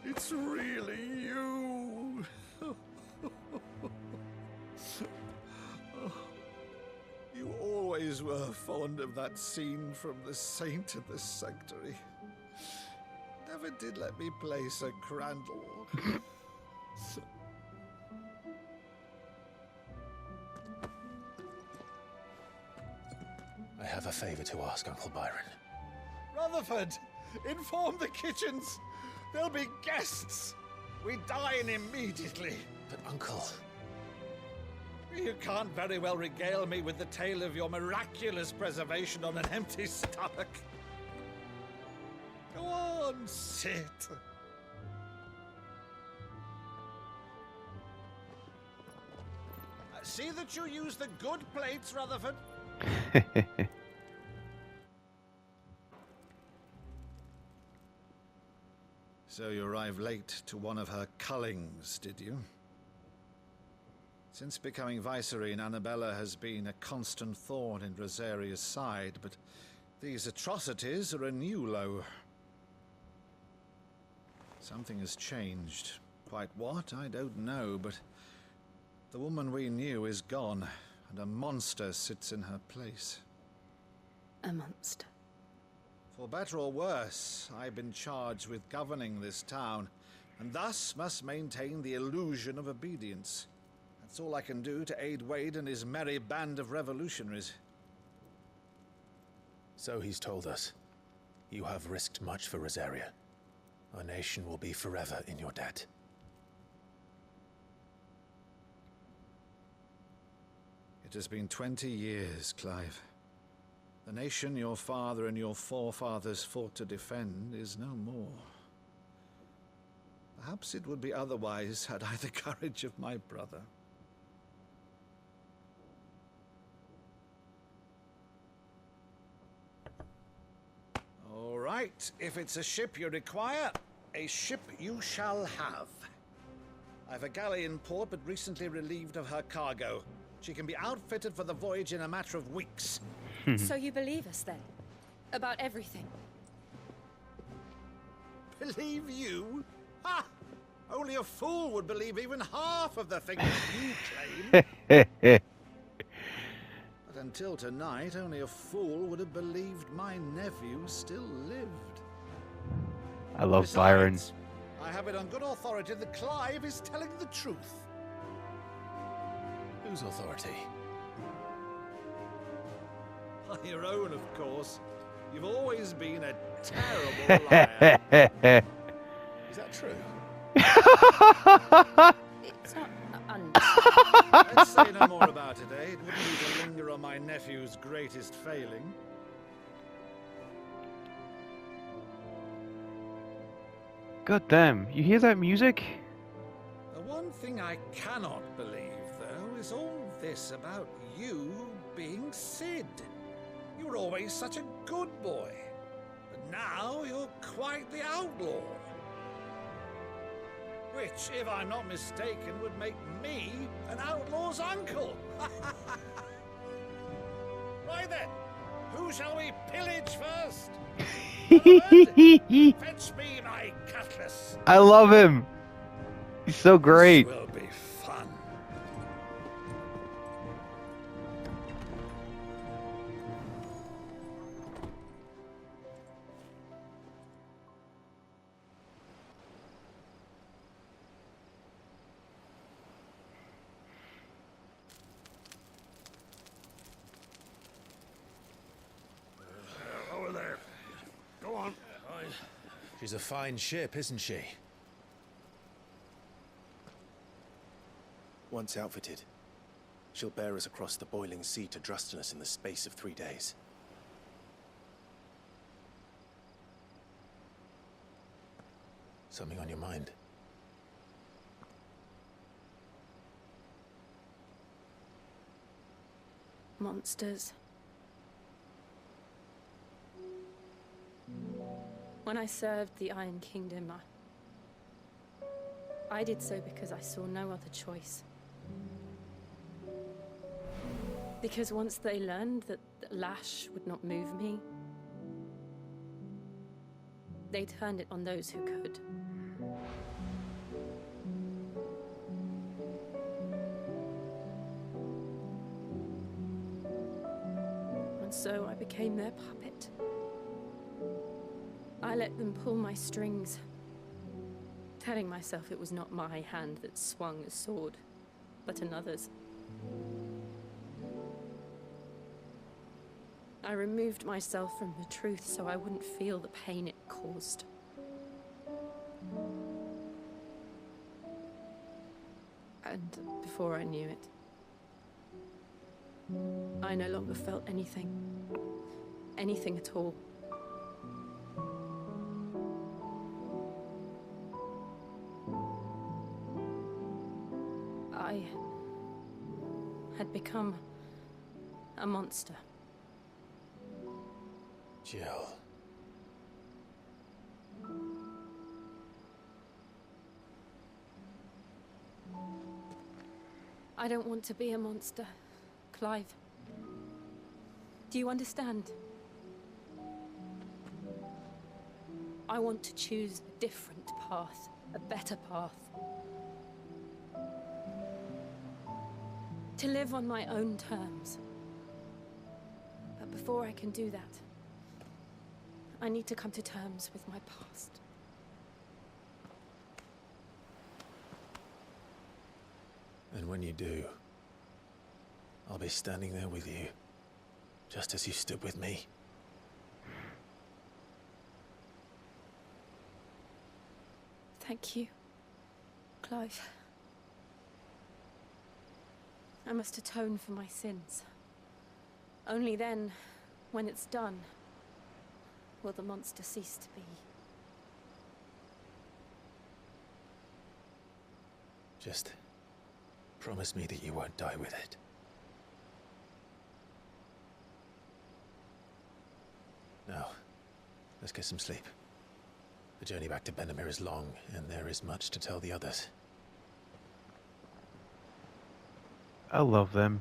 it's really you. You always were fond of that scene from The Saint in the Sanctuary. Never did let me play Sir Crandall. I have a favor to ask, Uncle Byron. Rutherford, inform the kitchens. There'll be guests. We dine immediately. But, Uncle... You can't very well regale me with the tale of your miraculous preservation on an empty stomach. Go on, sit. See that you use the good plates, Rutherford. So you arrived late to one of her cullings, did you? Since becoming Vicereine, Annabella has been a constant thorn in Rosaria's side, but these atrocities are a new low. Something has changed. Quite what, I don't know, but the woman we knew is gone, and a monster sits in her place. A monster. For better or worse, I've been charged with governing this town, and thus must maintain the illusion of obedience. That's all I can do to aid Wade and his merry band of revolutionaries. So he's told us. You have risked much for Rosaria. Our nation will be forever in your debt. It has been 20 years, Clive. The nation your father and your forefathers fought to defend is no more. Perhaps it would be otherwise had I the courage of my brother. All right, if it's a ship you require, a ship you shall have. I've a galley in port, but recently relieved of her cargo. She can be outfitted for the voyage in a matter of weeks. So you believe us then? About everything? Believe you? Ha! Only a fool would believe even half of the things you claim. But until tonight, only a fool would have believed my nephew still lived. I love Besides, Byron. I have it on good authority that Clive is telling the truth. Whose authority? By your own, of course. You've always been a terrible liar. Is that true? It's not Let's say no more about it, eh? It wouldn't be to linger on my nephew's greatest failing. God damn, you hear that music? The one thing I cannot believe, though, is all this about you being Sid. You were always such a good boy, but now you're quite the outlaw. Which, if I'm not mistaken, would make me an outlaw's uncle. Right then, who shall we pillage first? Fetch me my cutlass. I love him. He's so great. This will be fun. Over there. Go on. She's a fine ship, isn't she? Once outfitted, she'll bear us across the boiling sea to Drustinus in the space of 3 days. Something on your mind? Monsters. When I served the Iron Kingdom, I did so because I saw no other choice. Because once they learned that the lash would not move me, they turned it on those who could. And so I became their puppet. I let them pull my strings, telling myself it was not my hand that swung a sword, but another's. I removed myself from the truth so I wouldn't feel the pain it caused. And before I knew it, I no longer felt anything. Anything at all. I had become a monster. Jill. I don't want to be a monster, Clive. Do you understand? I want to choose a different path, a better path. To live on my own terms. But before I can do that, I need to come to terms with my past. And when you do, I'll be standing there with you, just as you stood with me. Thank you, Clive. I must atone for my sins. Only then, when it's done, will the monster cease to be. Just promise me that you won't die with it. Now, let's get some sleep. The journey back to Benamir is long, and there is much to tell the others. I love them.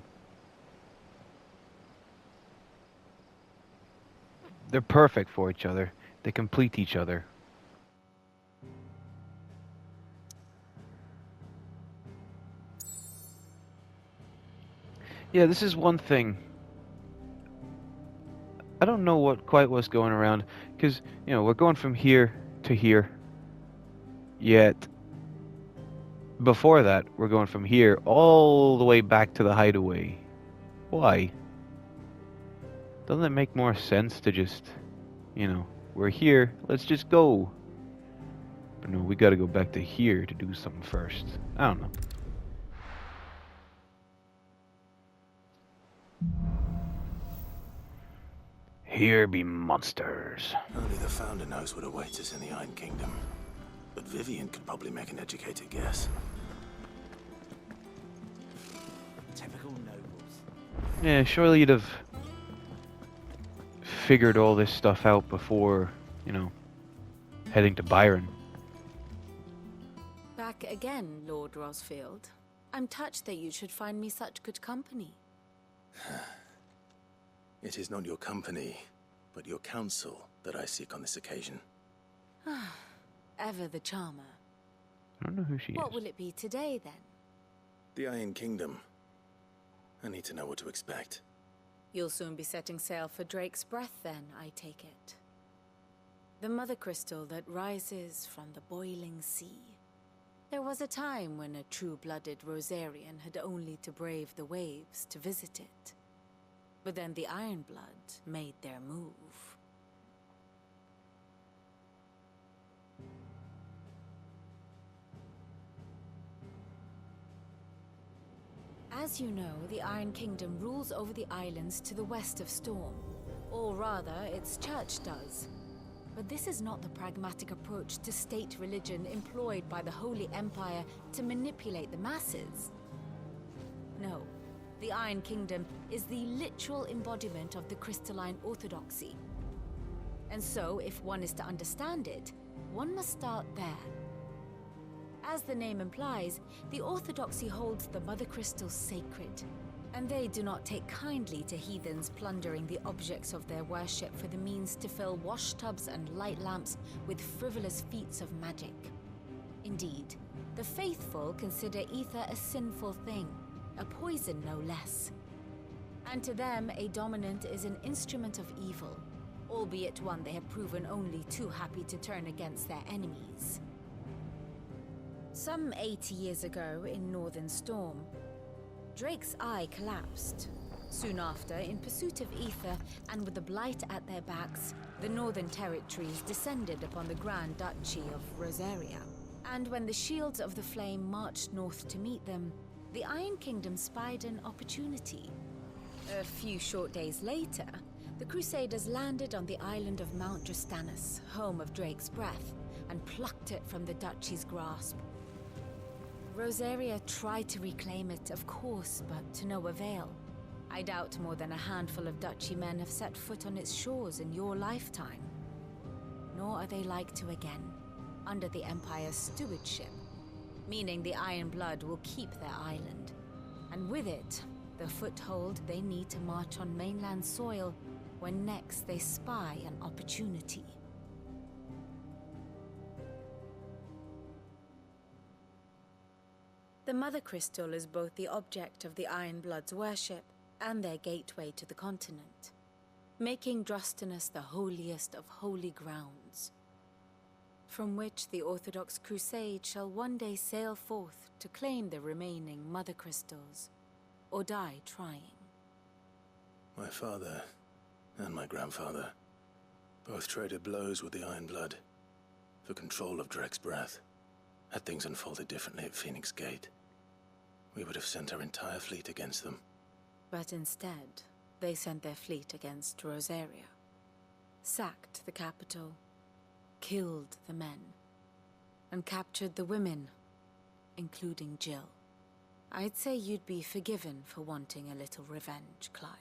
They're perfect for each other. They complete each other. Yeah, this is one thing. I don't know what quite was going around, because, you know, we're going from here to here. Yet, before that, we're going from here all the way back to the Hideaway. Why? Doesn't it make more sense to just, you know, we're here, let's just go. But no, we gotta go back to here to do something first. I don't know. Here be monsters. Only the Founder knows what awaits us in the Iron Kingdom. But Vivian could probably make an educated guess. Typical nobles. Yeah, surely you'd have figured all this stuff out before, you know, heading to Byron. Back again, Lord Rosfield. I'm touched that you should find me such good company. It is not your company, but your counsel that I seek on this occasion. Ever the charmer. I don't know who she What is. will it be today, then? The Iron Kingdom. I need to know what to expect. You'll soon be setting sail for Drake's Breath, then, I take it. The mother crystal that rises from the boiling sea. There was a time when a true-blooded Rosarian had only to brave the waves to visit it. But then the Ironblood made their move. As you know, the Iron Kingdom rules over the islands to the west of Storm. Or rather, its church does. But this is not the pragmatic approach to state religion employed by the Holy Empire to manipulate the masses. No, the Iron Kingdom is the literal embodiment of the crystalline orthodoxy. And so, if one is to understand it, one must start there. As the name implies, the orthodoxy holds the Mother Crystals sacred, and they do not take kindly to heathens plundering the objects of their worship for the means to fill washtubs and light lamps with frivolous feats of magic. Indeed, the faithful consider ether a sinful thing, a poison no less. And to them, a dominant is an instrument of evil, albeit one they have proven only too happy to turn against their enemies. Some 80 years ago in Northern Storm, Drake's eye collapsed. Soon after, in pursuit of ether and with the blight at their backs, the Northern Territories descended upon the Grand Duchy of Rosaria. And when the Shields of the Flame marched north to meet them, the Iron Kingdom spied an opportunity. A few short days later, the Crusaders landed on the island of Mount Dristanus, home of Drake's Breath, and plucked it from the Duchy's grasp. Rosaria tried to reclaim it, of course, but to no avail. I doubt more than a handful of Duchy men have set foot on its shores in your lifetime. Nor are they like to again, under the Empire's stewardship, meaning the Iron Blood will keep their island, and with it, the foothold they need to march on mainland soil when next they spy an opportunity. The Mother Crystal is both the object of the Iron Blood's worship and their gateway to the continent. making Drostanus the holiest of holy grounds, from which the Orthodox Crusade shall one day sail forth to claim the remaining Mother Crystals, or die trying. My father and my grandfather both traded blows with the Iron Blood for control of Drek's breath. Had things unfolded differently at Phoenix Gate, we would have sent our entire fleet against them. But instead, they sent their fleet against Rosaria, sacked the capital, killed the men, and captured the women, including Jill. I'd say you'd be forgiven for wanting a little revenge, Clive.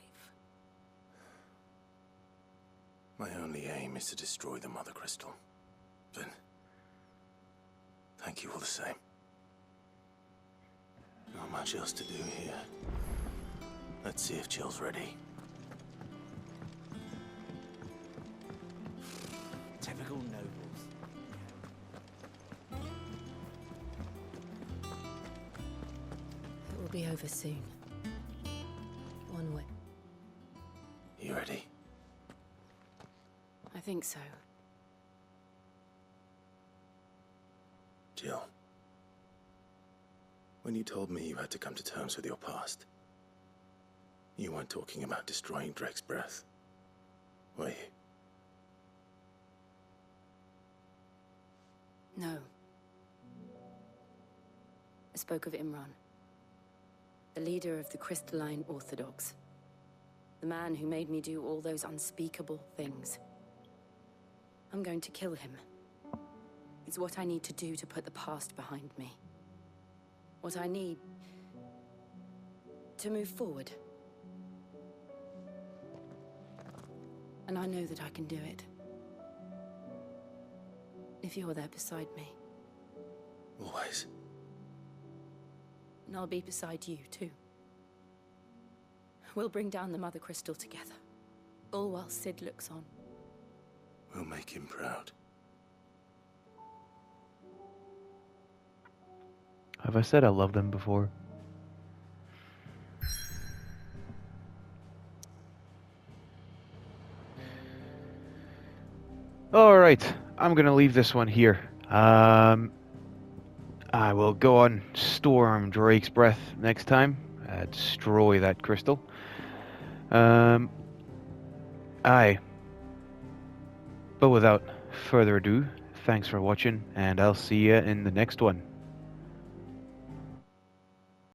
My only aim is to destroy the Mother Crystal. But thank you all the same. Not much else to do here. Let's see if Jill's ready. Typical nobles. It will be over soon. One way. You ready? I think so. Jill. When you told me you had to come to terms with your past, you weren't talking about destroying Drek's breath, were you? No. I spoke of Imran, the leader of the Crystalline Orthodox. The man who made me do all those unspeakable things. I'm going to kill him. It's what I need to do to put the past behind me. What I need to move forward. And I know that I can do it. If you're there beside me. Always. And I'll be beside you, too. We'll bring down the Mother Crystal together. All while Sid looks on. We'll make him proud. Have I said I love them before? Alright, I'm gonna leave this one here. I will go on Storm Drake's Breath next time. Destroy that crystal. Aye. But without further ado, thanks for watching, and I'll see you in the next one.